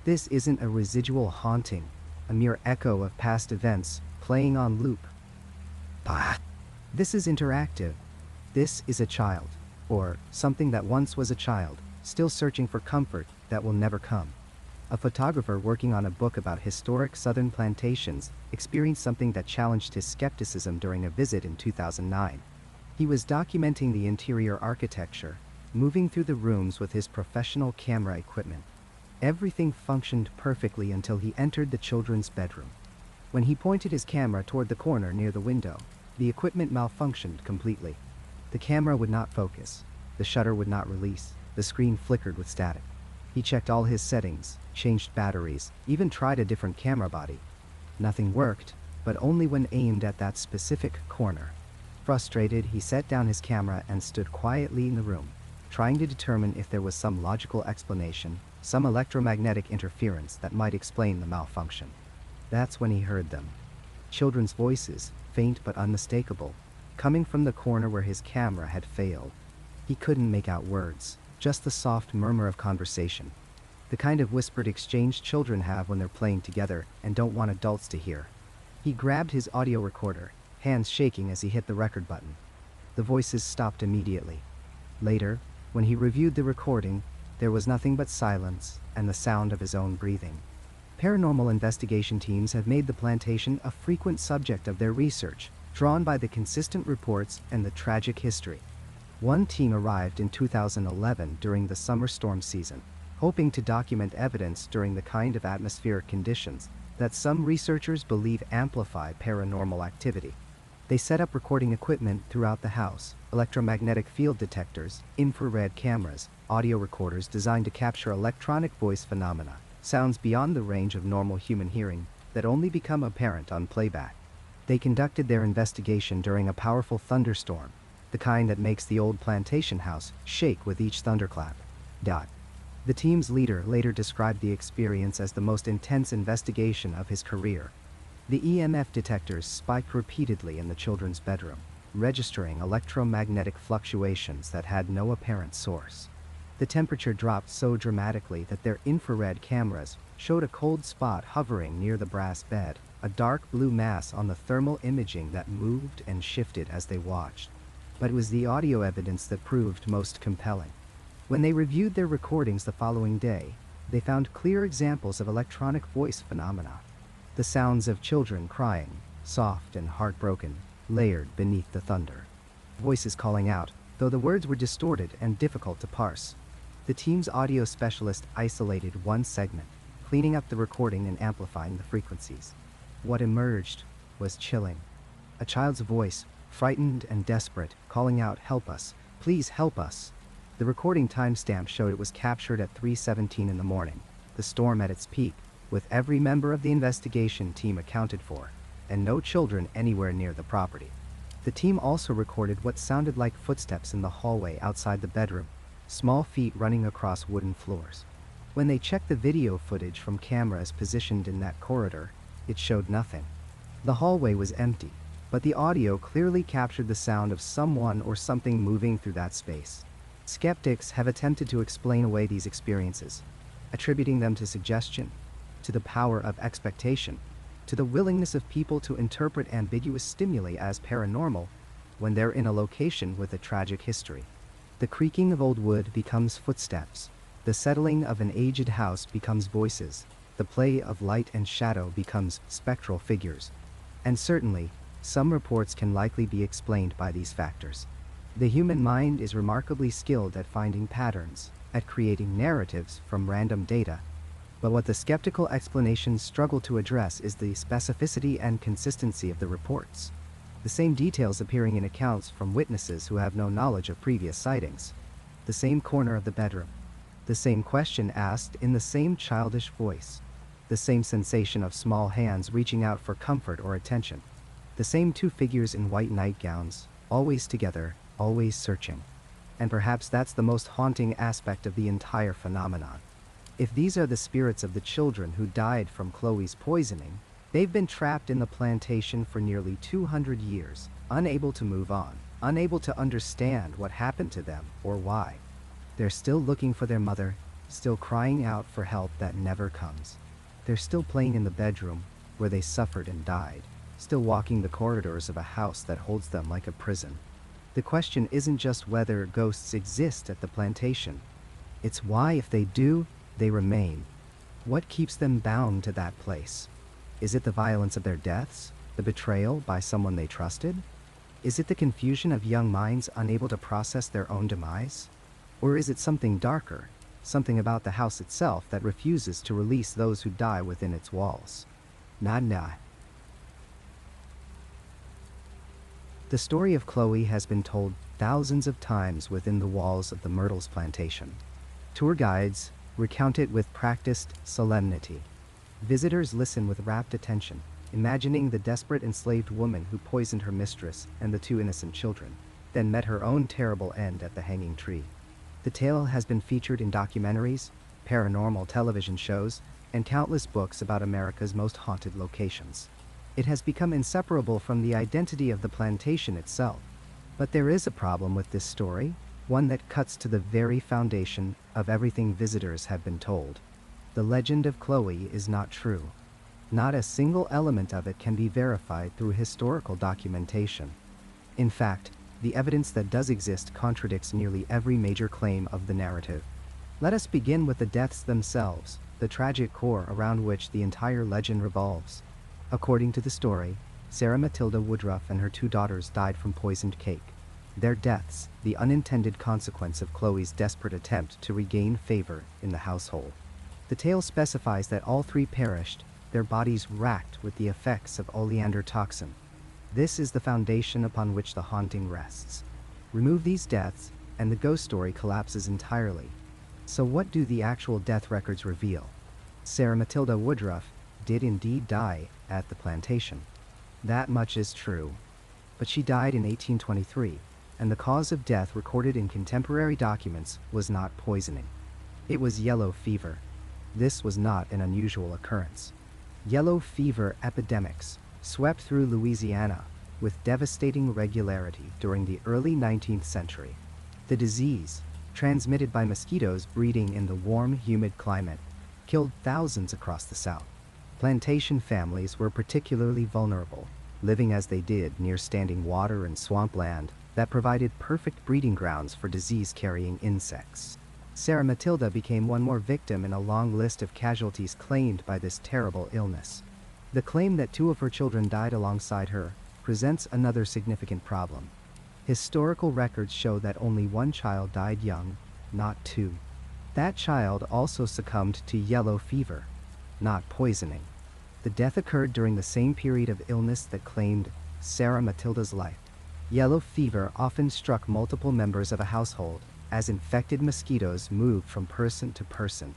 This isn't a residual haunting, a mere echo of past events playing on loop. This is interactive. This is a child, or something that once was a child, still searching for comfort that will never come. A photographer working on a book about historic southern plantations experienced something that challenged his skepticism during a visit in 2009. He was documenting the interior architecture, moving through the rooms with his professional camera equipment. Everything functioned perfectly until he entered the children's bedroom. When he pointed his camera toward the corner near the window, the equipment malfunctioned completely. The camera would not focus, the shutter would not release, the screen flickered with static. He checked all his settings, changed batteries, even tried a different camera body. Nothing worked, but only when aimed at that specific corner. Frustrated, he set down his camera and stood quietly in the room, trying to determine if there was some logical explanation, some electromagnetic interference that might explain the malfunction. That's when he heard them. Children's voices, faint but unmistakable, coming from the corner where his camera had failed. He couldn't make out words, just the soft murmur of conversation. The kind of whispered exchange children have when they're playing together and don't want adults to hear. He grabbed his audio recorder, hands shaking as he hit the record button. The voices stopped immediately. Later, when he reviewed the recording, there was nothing but silence and the sound of his own breathing. Paranormal investigation teams have made the plantation a frequent subject of their research, drawn by the consistent reports and the tragic history. One team arrived in 2011 during the summer storm season, hoping to document evidence during the kind of atmospheric conditions that some researchers believe amplify paranormal activity. They set up recording equipment throughout the house, electromagnetic field detectors, infrared cameras, audio recorders designed to capture electronic voice phenomena, sounds beyond the range of normal human hearing that only become apparent on playback. They conducted their investigation during a powerful thunderstorm, the kind that makes the old plantation house shake with each thunderclap. The team's leader later described the experience as the most intense investigation of his career. The EMF detectors spiked repeatedly in the children's bedroom, registering electromagnetic fluctuations that had no apparent source. The temperature dropped so dramatically that their infrared cameras showed a cold spot hovering near the brass bed, a dark blue mass on the thermal imaging that moved and shifted as they watched. But it was the audio evidence that proved most compelling. When they reviewed their recordings the following day, they found clear examples of electronic voice phenomena. The sounds of children crying, soft and heartbroken, layered beneath the thunder. Voices calling out, though the words were distorted and difficult to parse. The team's audio specialist isolated one segment, cleaning up the recording and amplifying the frequencies. What emerged was chilling. A child's voice, frightened and desperate, calling out, "Help us! Please help us!" The recording timestamp showed it was captured at 3:17 in the morning, the storm at its peak, with every member of the investigation team accounted for, and no children anywhere near the property. The team also recorded what sounded like footsteps in the hallway outside the bedroom, small feet running across wooden floors. When they checked the video footage from cameras positioned in that corridor, it showed nothing. The hallway was empty, but the audio clearly captured the sound of someone or something moving through that space. Skeptics have attempted to explain away these experiences, attributing them to suggestion, to the power of expectation, to the willingness of people to interpret ambiguous stimuli as paranormal when they're in a location with a tragic history. The creaking of old wood becomes footsteps. The settling of an aged house becomes voices. The play of light and shadow becomes spectral figures. And certainly, some reports can likely be explained by these factors. The human mind is remarkably skilled at finding patterns, at creating narratives from random data. But what the skeptical explanations struggle to address is the specificity and consistency of the reports. The same details appearing in accounts from witnesses who have no knowledge of previous sightings. The same corner of the bedroom. The same question asked in the same childish voice. The same sensation of small hands reaching out for comfort or attention. The same two figures in white nightgowns, always together, always searching. And perhaps that's the most haunting aspect of the entire phenomenon. If these are the spirits of the children who died from Chloe's poisoning, they've been trapped in the plantation for nearly 200 years, unable to move on, unable to understand what happened to them or why. They're still looking for their mother, still crying out for help that never comes. They're still playing in the bedroom where they suffered and died, still walking the corridors of a house that holds them like a prison. The question isn't just whether ghosts exist at the plantation. It's why, if they do, they remain. What keeps them bound to that place? Is it the violence of their deaths? The betrayal by someone they trusted? Is it the confusion of young minds unable to process their own demise? Or is it something darker, something about the house itself that refuses to release those who die within its walls? Nah. The story of Chloe has been told thousands of times within the walls of the Myrtles Plantation. Tour guides recount it with practiced solemnity. Visitors listen with rapt attention, imagining the desperate enslaved woman who poisoned her mistress and the two innocent children, then met her own terrible end at the hanging tree. The tale has been featured in documentaries, paranormal television shows, and countless books about America's most haunted locations. It has become inseparable from the identity of the plantation itself. But there is a problem with this story, one that cuts to the very foundation of everything visitors have been told. The legend of Chloe is not true. Not a single element of it can be verified through historical documentation. In fact, the evidence that does exist contradicts nearly every major claim of the narrative. Let us begin with the deaths themselves, the tragic core around which the entire legend revolves. According to the story, Sarah Matilda Woodruff and her two daughters died from poisoned cake. Their deaths, the unintended consequence of Chloe's desperate attempt to regain favor in the household. The tale specifies that all three perished, their bodies racked with the effects of oleander toxin. This is the foundation upon which the haunting rests. Remove these deaths, and the ghost story collapses entirely. So what do the actual death records reveal? Sarah Matilda Woodruff did indeed die at the plantation. That much is true. But she died in 1823, and the cause of death recorded in contemporary documents was not poisoning. It was yellow fever. This was not an unusual occurrence. Yellow fever epidemics swept through Louisiana with devastating regularity during the early 19th century. The disease, transmitted by mosquitoes breeding in the warm, humid climate, killed thousands across the South. Plantation families were particularly vulnerable, living as they did near standing water and swampland that provided perfect breeding grounds for disease-carrying insects. Sarah Matilda became one more victim in a long list of casualties claimed by this terrible illness. The claim that two of her children died alongside her presents another significant problem. Historical records show that only one child died young, not two. That child also succumbed to yellow fever, not poisoning. The death occurred during the same period of illness that claimed Sarah Matilda's life. Yellow fever often struck multiple members of a household, as infected mosquitoes moved from person to person.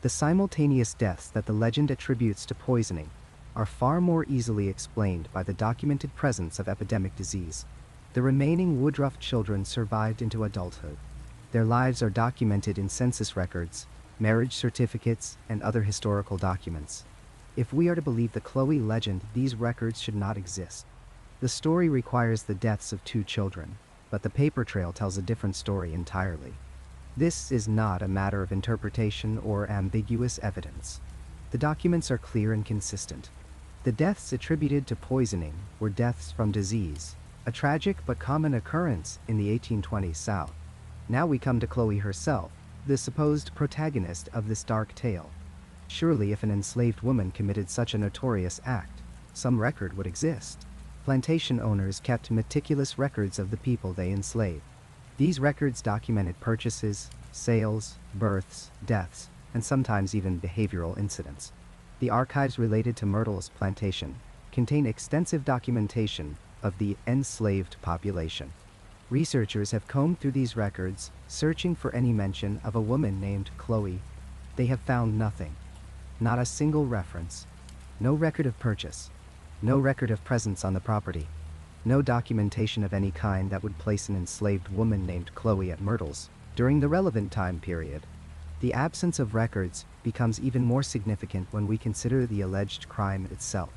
The simultaneous deaths that the legend attributes to poisoning are far more easily explained by the documented presence of epidemic disease. The remaining Woodruff children survived into adulthood. Their lives are documented in census records, marriage certificates, and other historical documents. If we are to believe the Chloe legend, these records should not exist. The story requires the deaths of two children, but the paper trail tells a different story entirely. This is not a matter of interpretation or ambiguous evidence. The documents are clear and consistent. The deaths attributed to poisoning were deaths from disease, a tragic but common occurrence in the 1820s South. Now we come to Chloe herself, the supposed protagonist of this dark tale. Surely if an enslaved woman committed such a notorious act, some record would exist. Plantation owners kept meticulous records of the people they enslaved. These records documented purchases, sales, births, deaths, and sometimes even behavioral incidents. The archives related to Myrtles Plantation contain extensive documentation of the enslaved population. Researchers have combed through these records, searching for any mention of a woman named Chloe. They have found nothing. Not a single reference. No record of purchase. No record of presence on the property. No documentation of any kind that would place an enslaved woman named Chloe at Myrtles during the relevant time period. The absence of records becomes even more significant when we consider the alleged crime itself.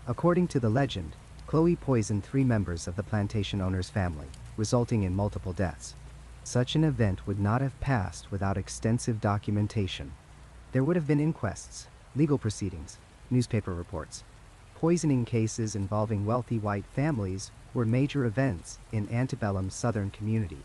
According to the legend, Chloe poisoned 3 members of the plantation owner's family, resulting in multiple deaths. Such an event would not have passed without extensive documentation. There would have been inquests, legal proceedings, newspaper reports. Poisoning cases involving wealthy white families were major events in antebellum Southern community.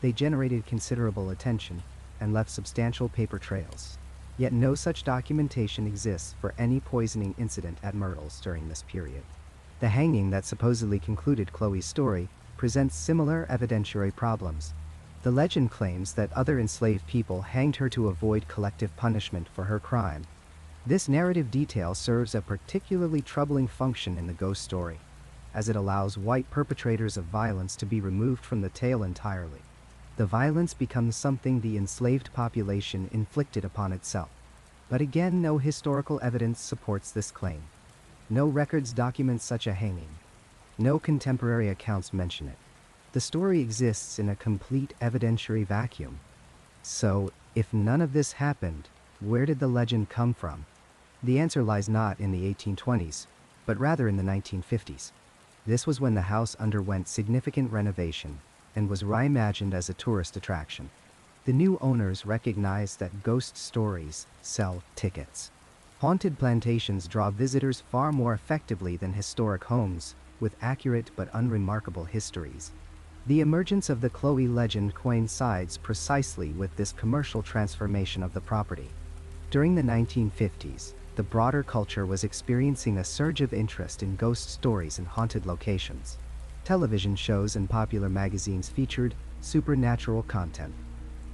They generated considerable attention and left substantial paper trails. Yet no such documentation exists for any poisoning incident at Myrtles during this period. The hanging that supposedly concluded Chloe's story presents similar evidentiary problems. The legend claims that other enslaved people hanged her to avoid collective punishment for her crime. This narrative detail serves a particularly troubling function in the ghost story, as it allows white perpetrators of violence to be removed from the tale entirely. The violence becomes something the enslaved population inflicted upon itself. But again, no historical evidence supports this claim. No records document such a hanging. No contemporary accounts mention it. The story exists in a complete evidentiary vacuum. So, if none of this happened, where did the legend come from? The answer lies not in the 1820s, but rather in the 1950s. This was when the house underwent significant renovation and was reimagined as a tourist attraction. The new owners recognized that ghost stories sell tickets. Haunted plantations draw visitors far more effectively than historic homes, with accurate but unremarkable histories. The emergence of the Chloe legend coincides precisely with this commercial transformation of the property. During the 1950s, the broader culture was experiencing a surge of interest in ghost stories and haunted locations. Television shows and popular magazines featured supernatural content.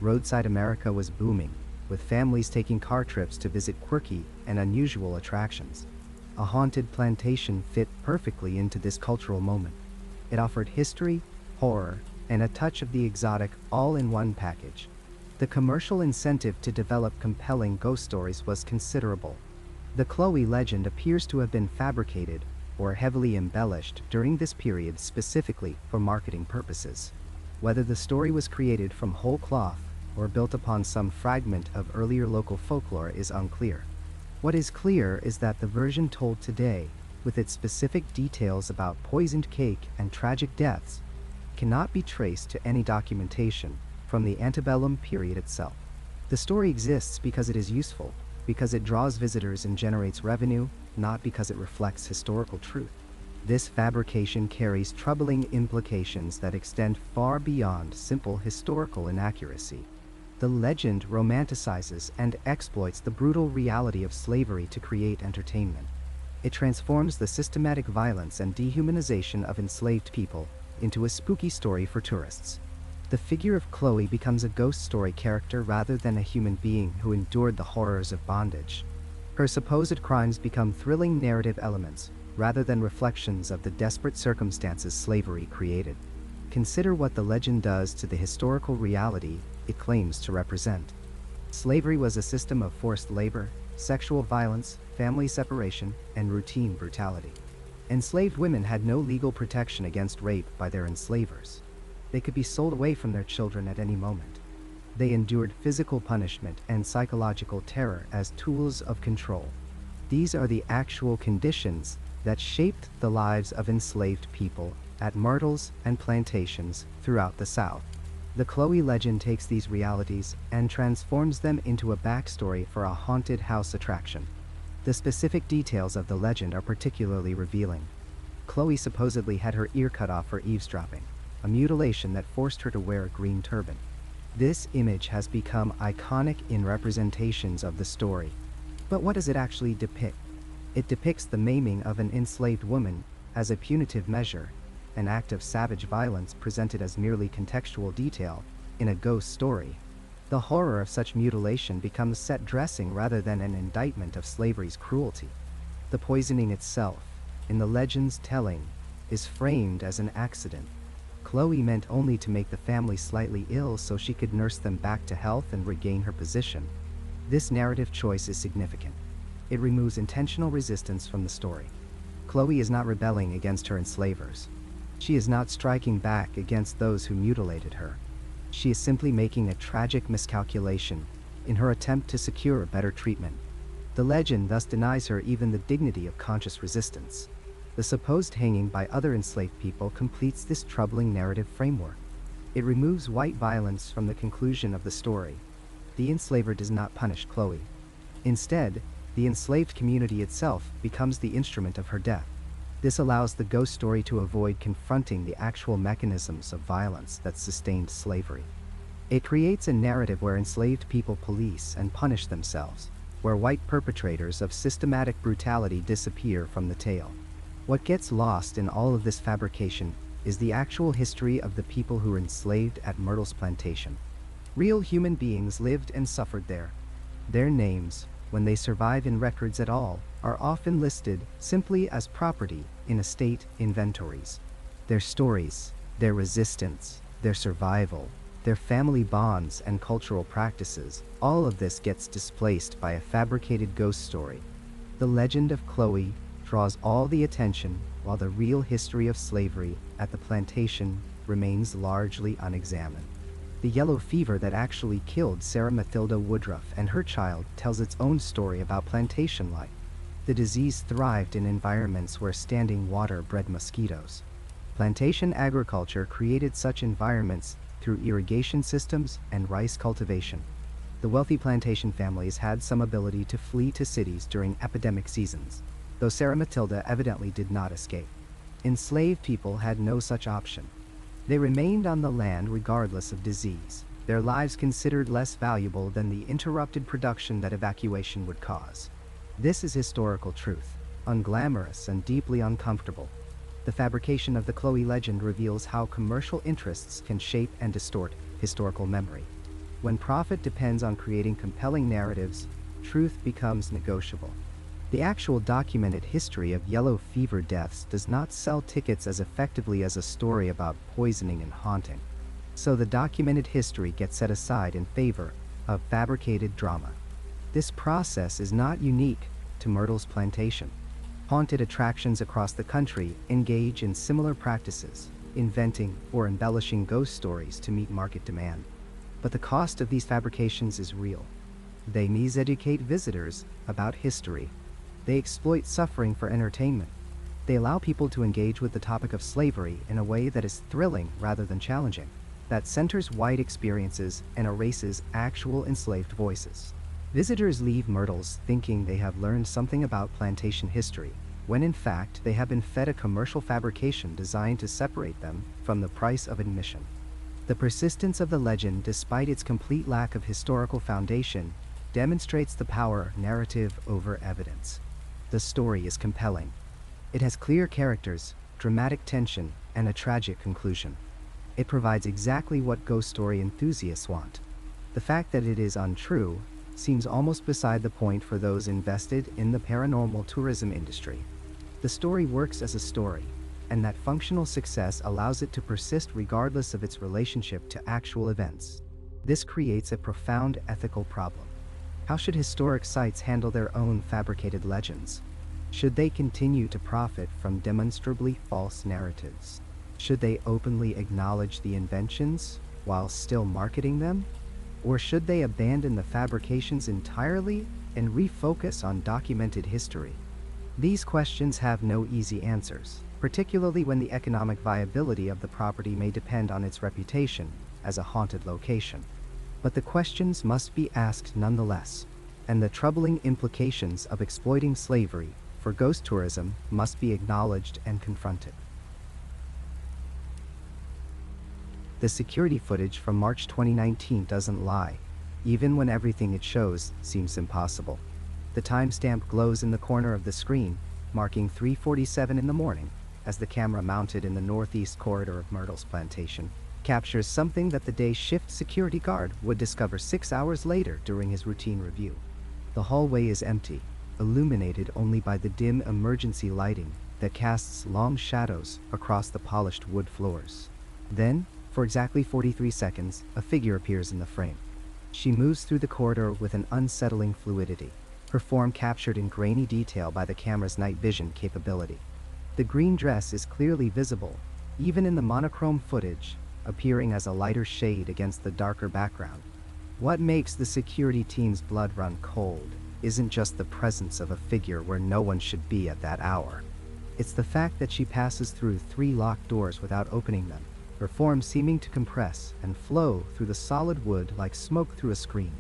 Roadside America was booming, with families taking car trips to visit quirky and unusual attractions. A haunted plantation fit perfectly into this cultural moment. It offered history, horror, and a touch of the exotic all in one package. The commercial incentive to develop compelling ghost stories was considerable. The Chloe legend appears to have been fabricated or heavily embellished during this period specifically for marketing purposes. Whether the story was created from whole cloth or built upon some fragment of earlier local folklore is unclear. What is clear is that the version told today, with its specific details about poisoned cake and tragic deaths, cannot be traced to any documentation from the antebellum period itself. The story exists because it is useful, because it draws visitors and generates revenue, not because it reflects historical truth. This fabrication carries troubling implications that extend far beyond simple historical inaccuracy. The legend romanticizes and exploits the brutal reality of slavery to create entertainment. It transforms the systematic violence and dehumanization of enslaved people into a spooky story for tourists. The figure of Chloe becomes a ghost story character rather than a human being who endured the horrors of bondage. Her supposed crimes become thrilling narrative elements, rather than reflections of the desperate circumstances slavery created. Consider what the legend does to the historical reality it claims to represent. Slavery was a system of forced labor, sexual violence, family separation, and routine brutality. Enslaved women had no legal protection against rape by their enslavers. They could be sold away from their children at any moment. They endured physical punishment and psychological terror as tools of control. These are the actual conditions that shaped the lives of enslaved people at Myrtles and plantations throughout the South. The Chloe legend takes these realities and transforms them into a backstory for a haunted house attraction. The specific details of the legend are particularly revealing. Chloe supposedly had her ear cut off for eavesdropping, a mutilation that forced her to wear a green turban. This image has become iconic in representations of the story. But what does it actually depict? It depicts the maiming of an enslaved woman as a punitive measure, an act of savage violence presented as merely contextual detail in a ghost story. The horror of such mutilation becomes set dressing rather than an indictment of slavery's cruelty. The poisoning itself, in the legend's telling, is framed as an accident. Chloe meant only to make the family slightly ill so she could nurse them back to health and regain her position. This narrative choice is significant. It removes intentional resistance from the story. Chloe is not rebelling against her enslavers. She is not striking back against those who mutilated her. She is simply making a tragic miscalculation in her attempt to secure better treatment. The legend thus denies her even the dignity of conscious resistance. The supposed hanging by other enslaved people completes this troubling narrative framework. It removes white violence from the conclusion of the story. The enslaver does not punish Chloe. Instead, the enslaved community itself becomes the instrument of her death. This allows the ghost story to avoid confronting the actual mechanisms of violence that sustained slavery. It creates a narrative where enslaved people police and punish themselves, where white perpetrators of systematic brutality disappear from the tale. What gets lost in all of this fabrication is the actual history of the people who were enslaved at Myrtles Plantation. Real human beings lived and suffered there. Their names, when they survive in records at all, are often listed simply as property in estate inventories. Their stories, their resistance, their survival, their family bonds and cultural practices, all of this gets displaced by a fabricated ghost story. The legend of Chloe draws all the attention, while the real history of slavery at the plantation remains largely unexamined. The yellow fever that actually killed Sarah Mathilda Woodruff and her child tells its own story about plantation life. The disease thrived in environments where standing water bred mosquitoes. Plantation agriculture created such environments through irrigation systems and rice cultivation. The wealthy plantation families had some ability to flee to cities during epidemic seasons, though Sarah Matilda evidently did not escape. Enslaved people had no such option. They remained on the land regardless of disease, their lives considered less valuable than the interrupted production that evacuation would cause. This is historical truth, unglamorous and deeply uncomfortable. The fabrication of the Chloe legend reveals how commercial interests can shape and distort historical memory. When profit depends on creating compelling narratives, truth becomes negotiable. The actual documented history of yellow fever deaths does not sell tickets as effectively as a story about poisoning and haunting. So the documented history gets set aside in favor of fabricated drama. This process is not unique to Myrtles Plantation. Haunted attractions across the country engage in similar practices, inventing or embellishing ghost stories to meet market demand. But the cost of these fabrications is real. They miseducate visitors about history. They exploit suffering for entertainment. They allow people to engage with the topic of slavery in a way that is thrilling rather than challenging, that centers white experiences and erases actual enslaved voices. Visitors leave Myrtles thinking they have learned something about plantation history, when in fact they have been fed a commercial fabrication designed to separate them from the price of admission. The persistence of the legend, despite its complete lack of historical foundation, demonstrates the power of narrative over evidence. The story is compelling. It has clear characters, dramatic tension, and a tragic conclusion. It provides exactly what ghost story enthusiasts want. The fact that it is untrue seems almost beside the point for those invested in the paranormal tourism industry. The story works as a story, and that functional success allows it to persist regardless of its relationship to actual events. This creates a profound ethical problem. How should historic sites handle their own fabricated legends? Should they continue to profit from demonstrably false narratives? Should they openly acknowledge the inventions while still marketing them? Or should they abandon the fabrications entirely and refocus on documented history? These questions have no easy answers, particularly when the economic viability of the property may depend on its reputation as a haunted location. But the questions must be asked nonetheless, and the troubling implications of exploiting slavery for ghost tourism must be acknowledged and confronted. The security footage from March 2019 doesn't lie, even when everything it shows seems impossible. The timestamp glows in the corner of the screen, marking 3:47 in the morning, as the camera mounted in the northeast corridor of Myrtles Plantation captures something that the day shift security guard would discover 6 hours later during his routine review. The hallway is empty, illuminated only by the dim emergency lighting that casts long shadows across the polished wood floors. Then, for exactly 43 seconds, a figure appears in the frame. She moves through the corridor with an unsettling fluidity, her form captured in grainy detail by the camera's night vision capability. The green dress is clearly visible, even in the monochrome footage, appearing as a lighter shade against the darker background. What makes the security team's blood run cold isn't just the presence of a figure where no one should be at that hour. It's the fact that she passes through 3 locked doors without opening them, her form seeming to compress and flow through the solid wood like smoke through a screen.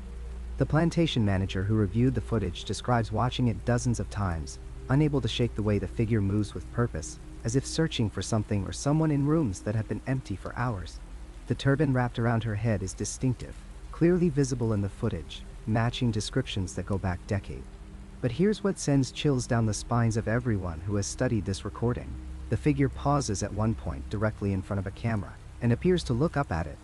The plantation manager who reviewed the footage describes watching it dozens of times, unable to shake the way the figure moves with purpose, as if searching for something or someone in rooms that have been empty for hours. The turban wrapped around her head is distinctive, clearly visible in the footage, matching descriptions that go back decades. But here's what sends chills down the spines of everyone who has studied this recording. The figure pauses at one point directly in front of a camera and appears to look up at it.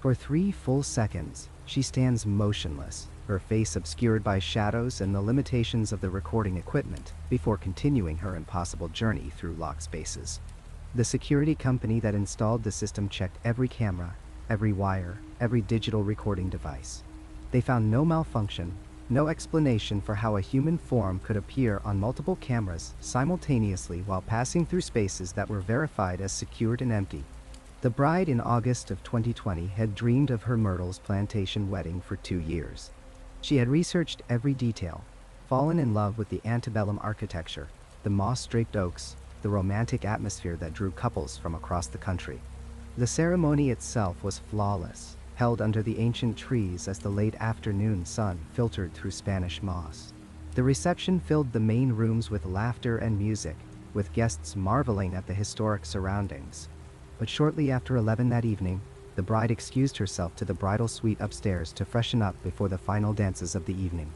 For 3 full seconds, she stands motionless, her face obscured by shadows and the limitations of the recording equipment, before continuing her impossible journey through locked spaces. The security company that installed the system checked every camera, every wire, every digital recording device. They found no malfunction, no explanation for how a human form could appear on multiple cameras simultaneously while passing through spaces that were verified as secured and empty. The bride in August of 2020 had dreamed of her Myrtles Plantation wedding for 2 years. She had researched every detail, fallen in love with the antebellum architecture, the moss-draped oaks, the romantic atmosphere that drew couples from across the country. The ceremony itself was flawless, held under the ancient trees as the late afternoon sun filtered through Spanish moss. The reception filled the main rooms with laughter and music, with guests marveling at the historic surroundings. But shortly after 11 that evening, the bride excused herself to the bridal suite upstairs to freshen up before the final dances of the evening.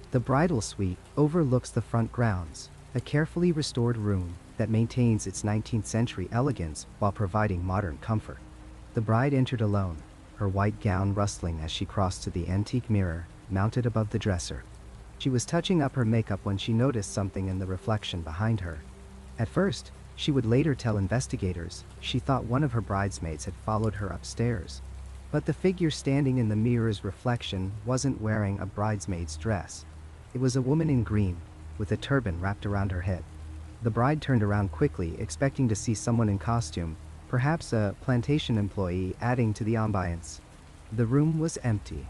The bridal suite overlooks the front grounds, a carefully restored room that maintains its 19th century elegance while providing modern comfort. The bride entered alone, her white gown rustling as she crossed to the antique mirror mounted above the dresser. She was touching up her makeup when she noticed something in the reflection behind her. At first, she would later tell investigators, she thought one of her bridesmaids had followed her upstairs. But the figure standing in the mirror's reflection wasn't wearing a bridesmaid's dress. It was a woman in green, with a turban wrapped around her head. The bride turned around quickly, expecting to see someone in costume, perhaps a plantation employee, adding to the ambiance. The room was empty.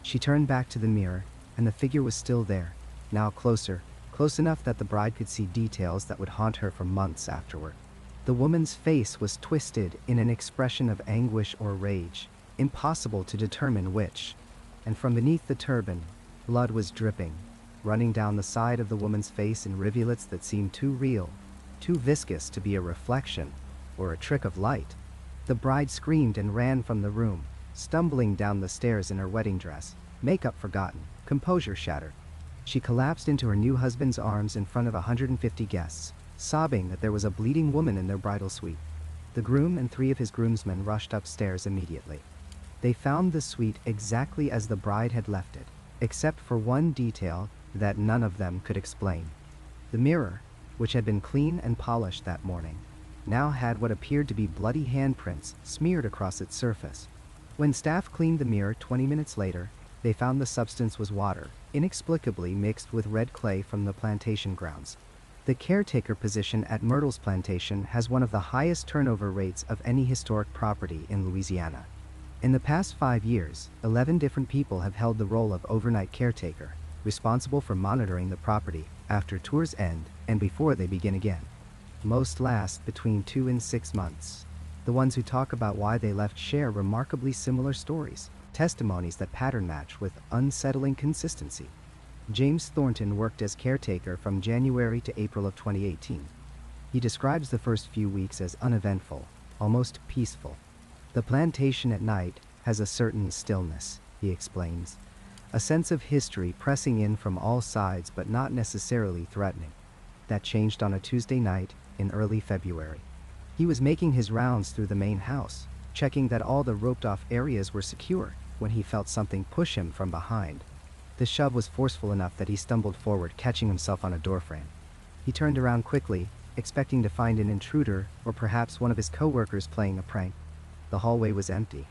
She turned back to the mirror, and the figure was still there, now closer, close enough that the bride could see details that would haunt her for months afterward. The woman's face was twisted in an expression of anguish or rage, impossible to determine which. And from beneath the turban, blood was dripping, running down the side of the woman's face in rivulets that seemed too real, too viscous to be a reflection or a trick of light. The bride screamed and ran from the room, stumbling down the stairs in her wedding dress, makeup forgotten, composure shattered. She collapsed into her new husband's arms in front of 150 guests, sobbing that there was a bleeding woman in their bridal suite. The groom and 3 of his groomsmen rushed upstairs immediately. They found the suite exactly as the bride had left it, except for one detail that none of them could explain. The mirror, which had been clean and polished that morning, now had what appeared to be bloody handprints smeared across its surface. When staff cleaned the mirror 20 minutes later, they found the substance was water, inexplicably mixed with red clay from the plantation grounds. The caretaker position at Myrtles Plantation has one of the highest turnover rates of any historic property in Louisiana. In the past 5 years, 11 different people have held the role of overnight caretaker, responsible for monitoring the property after tours end and before they begin again. Most last between 2 and 6 months. The ones who talk about why they left share remarkably similar stories, testimonies that pattern match with unsettling consistency. James Thornton worked as caretaker from January to April of 2018. He describes the first few weeks as uneventful, almost peaceful. The plantation at night has a certain stillness, he explains, a sense of history pressing in from all sides but not necessarily threatening. That changed on a Tuesday night in early February. He was making his rounds through the main house, checking that all the roped-off areas were secure, when he felt something push him from behind. The shove was forceful enough that he stumbled forward, catching himself on a doorframe. He turned around quickly, expecting to find an intruder or perhaps one of his co-workers playing a prank. The hallway was empty.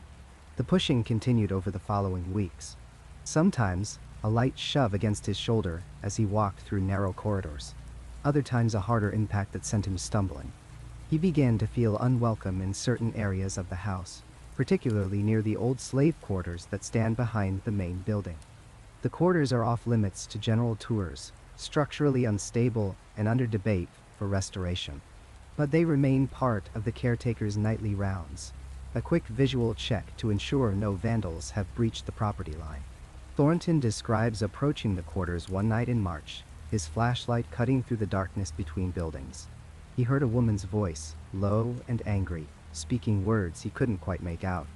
The pushing continued over the following weeks. Sometimes, a light shove against his shoulder as he walked through narrow corridors. Other times a harder impact that sent him stumbling. He began to feel unwelcome in certain areas of the house, particularly near the old slave quarters that stand behind the main building. The quarters are off limits to general tours, structurally unstable and under debate for restoration. But they remain part of the caretaker's nightly rounds, a quick visual check to ensure no vandals have breached the property line. Thornton describes approaching the quarters one night in March, his flashlight cutting through the darkness between buildings. He heard a woman's voice, low and angry, speaking words he couldn't quite make out.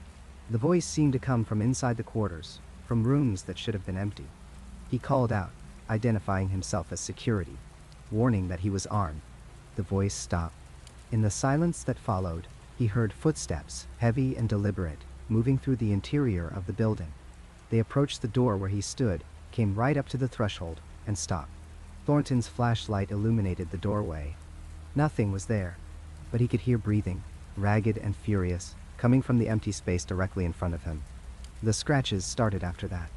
The voice seemed to come from inside the quarters, from rooms that should have been empty. He called out, identifying himself as security, warning that he was armed. The voice stopped. In the silence that followed, he heard footsteps, heavy and deliberate, moving through the interior of the building. They approached the door where he stood, came right up to the threshold, and stopped. Thornton's flashlight illuminated the doorway. Nothing was there, but he could hear breathing, ragged and furious, coming from the empty space directly in front of him. The scratches started after that.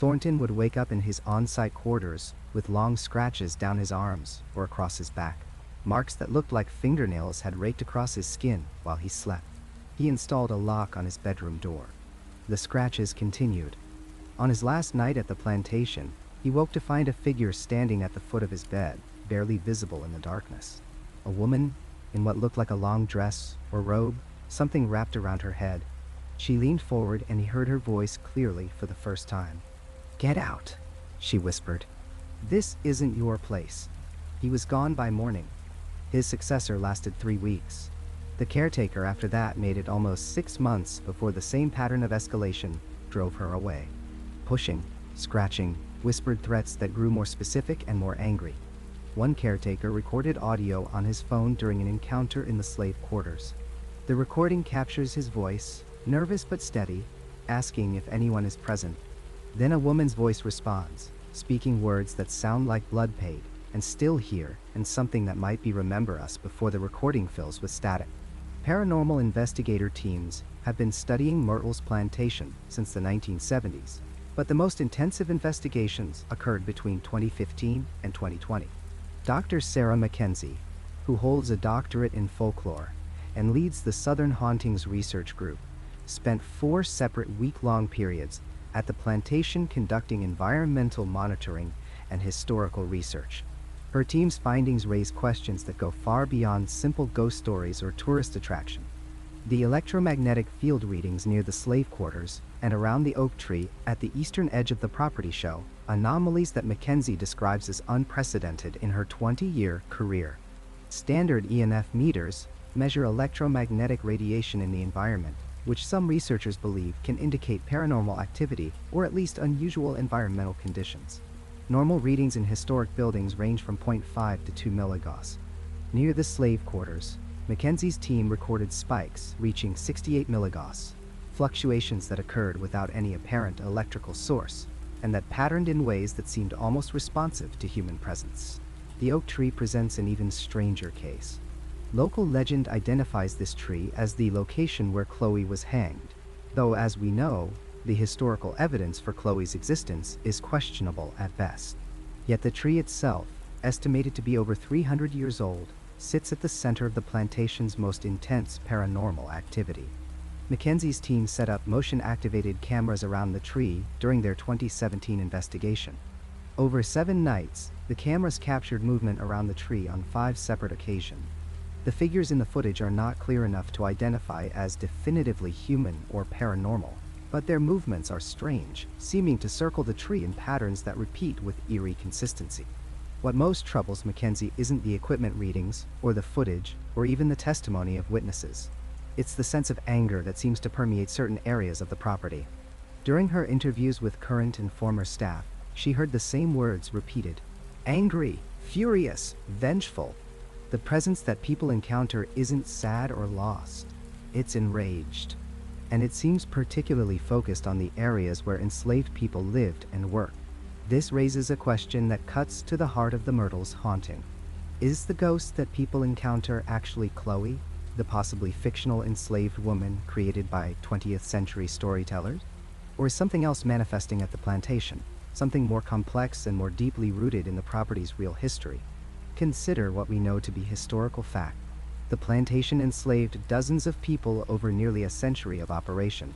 Thornton would wake up in his on-site quarters with long scratches down his arms or across his back, marks that looked like fingernails had raked across his skin while he slept. He installed a lock on his bedroom door. The scratches continued. On his last night at the plantation, he woke to find a figure standing at the foot of his bed, barely visible in the darkness. A woman, in what looked like a long dress or robe, something wrapped around her head. She leaned forward and he heard her voice clearly for the first time. "Get out," she whispered. "This isn't your place." He was gone by morning. His successor lasted 3 weeks. The caretaker after that made it almost 6 months before the same pattern of escalation drove her away. Pushing, scratching, whispered threats that grew more specific and more angry. One caretaker recorded audio on his phone during an encounter in the slave quarters. The recording captures his voice, nervous but steady, asking if anyone is present. Then a woman's voice responds, speaking words that sound like blood paid, and still here, and something that might be remember us before the recording fills with static. Paranormal investigator teams have been studying Myrtles Plantation since the 1970s, but the most intensive investigations occurred between 2015 and 2020. Dr. Sarah Mackenzie, who holds a doctorate in folklore and leads the Southern Hauntings Research Group, spent 4 separate week-long periods at the plantation conducting environmental monitoring and historical research. Her team's findings raise questions that go far beyond simple ghost stories or tourist attraction. The electromagnetic field readings near the slave quarters and around the oak tree at the eastern edge of the property show anomalies that Mackenzie describes as unprecedented in her 20-year career. Standard EMF meters measure electromagnetic radiation in the environment, which some researchers believe can indicate paranormal activity or at least unusual environmental conditions. Normal readings in historic buildings range from 0.5 to 2 milligauss. Near the slave quarters, Mackenzie's team recorded spikes reaching 68 milligauss, fluctuations that occurred without any apparent electrical source, and that patterned in ways that seemed almost responsive to human presence. The oak tree presents an even stranger case. Local legend identifies this tree as the location where Chloe was hanged, though as we know, the historical evidence for Chloe's existence is questionable at best. Yet the tree itself, estimated to be over 300 years old, sits at the center of the plantation's most intense paranormal activity. Mackenzie's team set up motion-activated cameras around the tree during their 2017 investigation. Over 7 nights, the cameras captured movement around the tree on 5 separate occasions. The figures in the footage are not clear enough to identify as definitively human or paranormal, but their movements are strange, seeming to circle the tree in patterns that repeat with eerie consistency. What most troubles Mackenzie isn't the equipment readings, or the footage, or even the testimony of witnesses. It's the sense of anger that seems to permeate certain areas of the property. During her interviews with current and former staff, she heard the same words repeated: angry, furious, vengeful. The presence that people encounter isn't sad or lost, it's enraged. And it seems particularly focused on the areas where enslaved people lived and worked. This raises a question that cuts to the heart of the Myrtles haunting. Is the ghost that people encounter actually Chloe, the possibly fictional enslaved woman created by 20th century storytellers? Or is something else manifesting at the plantation, something more complex and more deeply rooted in the property's real history? Consider what we know to be historical fact. The plantation enslaved dozens of people over nearly a century of operation.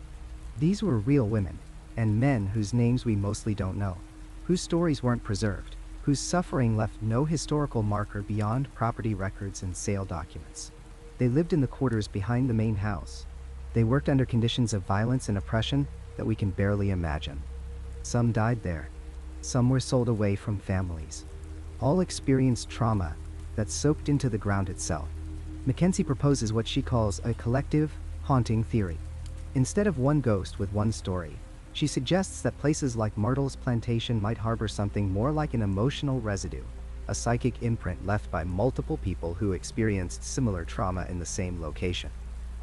These were real women, and men whose names we mostly don't know, whose stories weren't preserved, whose suffering left no historical marker beyond property records and sale documents. They lived in the quarters behind the main house. They worked under conditions of violence and oppression that we can barely imagine. Some died there. Some were sold away from families. All experienced trauma that soaked into the ground itself. Mackenzie proposes what she calls a collective haunting theory. Instead of one ghost with one story, she suggests that places like Myrtles Plantation might harbor something more like an emotional residue, a psychic imprint left by multiple people who experienced similar trauma in the same location.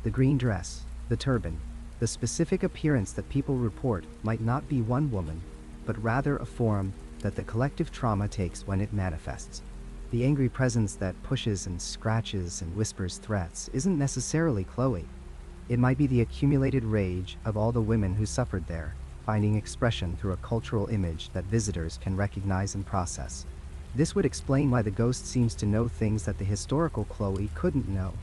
The green dress, the turban, the specific appearance that people report might not be one woman, but rather a form that the collective trauma takes when it manifests. The angry presence that pushes and scratches and whispers threats isn't necessarily Chloe. It might be the accumulated rage of all the women who suffered there, finding expression through a cultural image that visitors can recognize and process. This would explain why the ghost seems to know things that the historical Chloe couldn't know,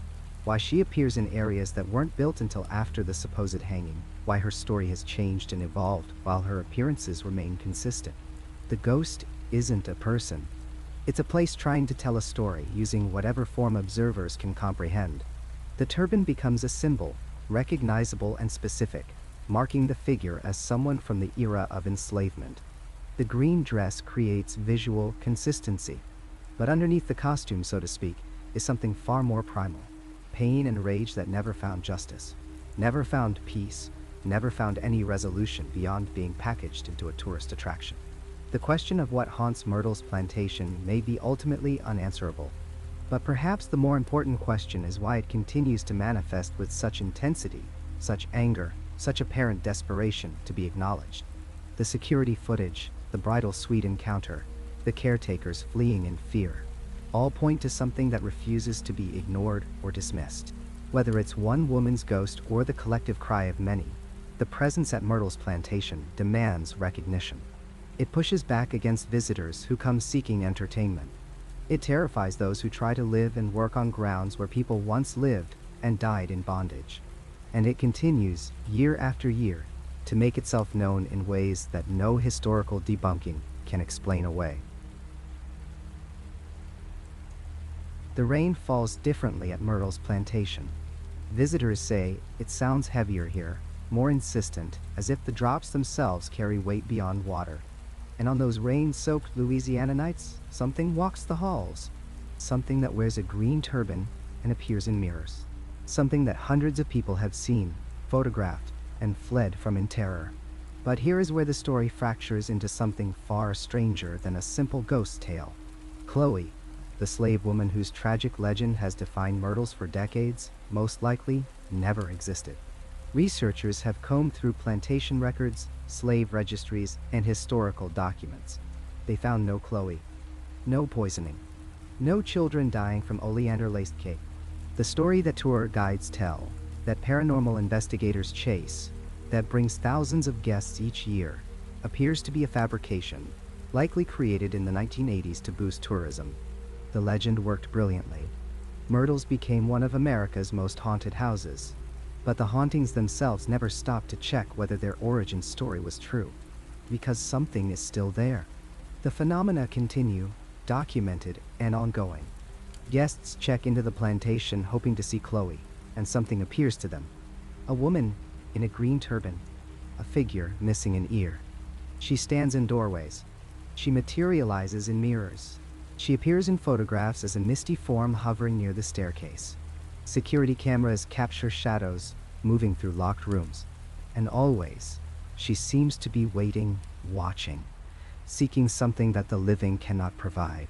why she appears in areas that weren't built until after the supposed hanging, why her story has changed and evolved while her appearances remain consistent. The ghost isn't a person. It's a place trying to tell a story using whatever form observers can comprehend. The turban becomes a symbol, recognizable and specific, marking the figure as someone from the era of enslavement. The green dress creates visual consistency. But underneath the costume, so to speak, is something far more primal. Pain and rage that never found justice, never found peace, never found any resolution beyond being packaged into a tourist attraction. The question of what haunts Myrtles Plantation may be ultimately unanswerable, but perhaps the more important question is why it continues to manifest with such intensity, such anger, such apparent desperation to be acknowledged. The security footage, the bridal suite encounter, the caretakers fleeing in fear, all point to something that refuses to be ignored or dismissed. Whether it's one woman's ghost or the collective cry of many, the presence at Myrtles Plantation demands recognition. It pushes back against visitors who come seeking entertainment. It terrifies those who try to live and work on grounds where people once lived and died in bondage. And it continues, year after year, to make itself known in ways that no historical debunking can explain away. The rain falls differently at Myrtles Plantation. Visitors say it sounds heavier here, more insistent, as if the drops themselves carry weight beyond water. And on those rain-soaked Louisiana nights, something walks the halls. Something that wears a green turban and appears in mirrors. Something that hundreds of people have seen, photographed, and fled from in terror. But here is where the story fractures into something far stranger than a simple ghost tale. Chloe, The slave woman whose tragic legend has defined Myrtles for decades, most likely, never existed. Researchers have combed through plantation records, slave registries, and historical documents. They found no Chloe, no poisoning, no children dying from oleander-laced cake. The story that tour guides tell, that paranormal investigators chase, that brings thousands of guests each year, appears to be a fabrication, likely created in the 1980s to boost tourism. The legend worked brilliantly. Myrtles became one of America's most haunted houses, but the hauntings themselves never stopped to check whether their origin story was true, because something is still there. The phenomena continue, documented and ongoing. Guests check into the plantation hoping to see Chloe, and something appears to them. A woman in a green turban, a figure missing an ear. She stands in doorways. She materializes in mirrors. She appears in photographs as a misty form hovering near the staircase. Security cameras capture shadows moving through locked rooms. And always, she seems to be waiting, watching, seeking something that the living cannot provide.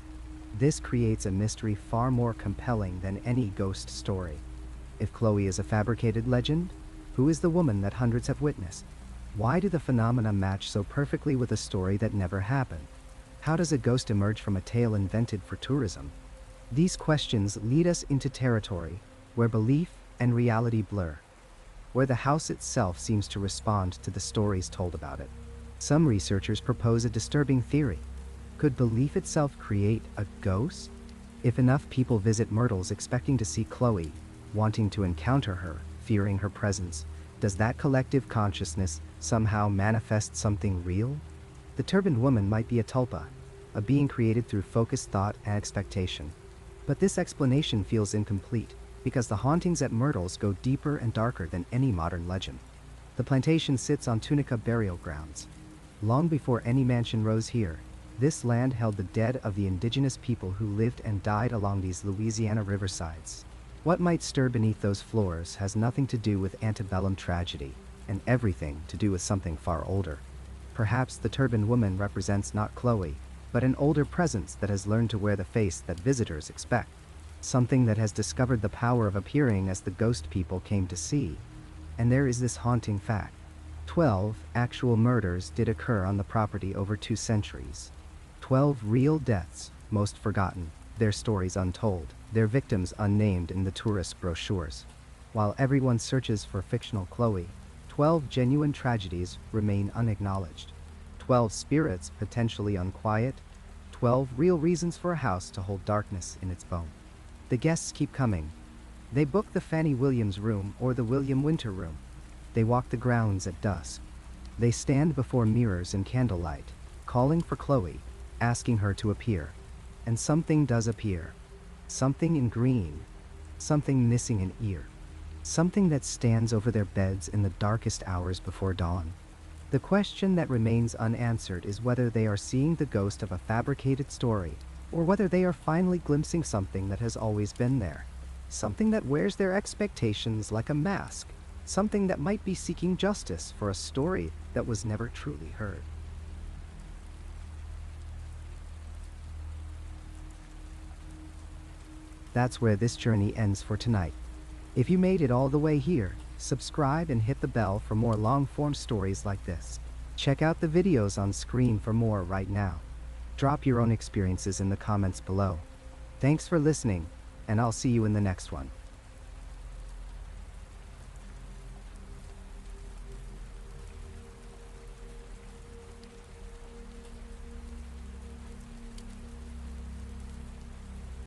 This creates a mystery far more compelling than any ghost story. If Chloe is a fabricated legend, who is the woman that hundreds have witnessed? Why do the phenomena match so perfectly with a story that never happened? How does a ghost emerge from a tale invented for tourism? These questions lead us into territory where belief and reality blur, where the house itself seems to respond to the stories told about it. Some researchers propose a disturbing theory. Could belief itself create a ghost? If enough people visit Myrtles expecting to see Chloe, wanting to encounter her, fearing her presence, does that collective consciousness somehow manifest something real? The turbaned woman might be a tulpa, a being created through focused thought and expectation. But this explanation feels incomplete, because the hauntings at Myrtles go deeper and darker than any modern legend. The plantation sits on Tunica burial grounds. Long before any mansion rose here, this land held the dead of the indigenous people who lived and died along these Louisiana riversides. What might stir beneath those floors has nothing to do with antebellum tragedy, and everything to do with something far older. Perhaps the turbaned woman represents not Chloe, but an older presence that has learned to wear the face that visitors expect. Something that has discovered the power of appearing as the ghost people came to see. And there is this haunting fact. 12 actual murders did occur on the property over 2 centuries. 12 real deaths, most forgotten, their stories untold, their victims unnamed in the tourist brochures. While everyone searches for fictional Chloe, 12 genuine tragedies remain unacknowledged. 12 spirits potentially unquiet, 12 real reasons for a house to hold darkness in its bone. The guests keep coming. They book the Fannie Williams room or the William Winter room. They walk the grounds at dusk. They stand before mirrors in candlelight, calling for Chloe, asking her to appear. And something does appear. Something in green. Something missing an ear. Something that stands over their beds in the darkest hours before dawn. The question that remains unanswered is whether they are seeing the ghost of a fabricated story, or whether they are finally glimpsing something that has always been there. Something that wears their expectations like a mask. Something that might be seeking justice for a story that was never truly heard. That's where this journey ends for tonight. If you made it all the way here, subscribe and hit the bell for more long-form stories like this. Check out the videos on screen for more right now. Drop your own experiences in the comments below. Thanks for listening, and I'll see you in the next one.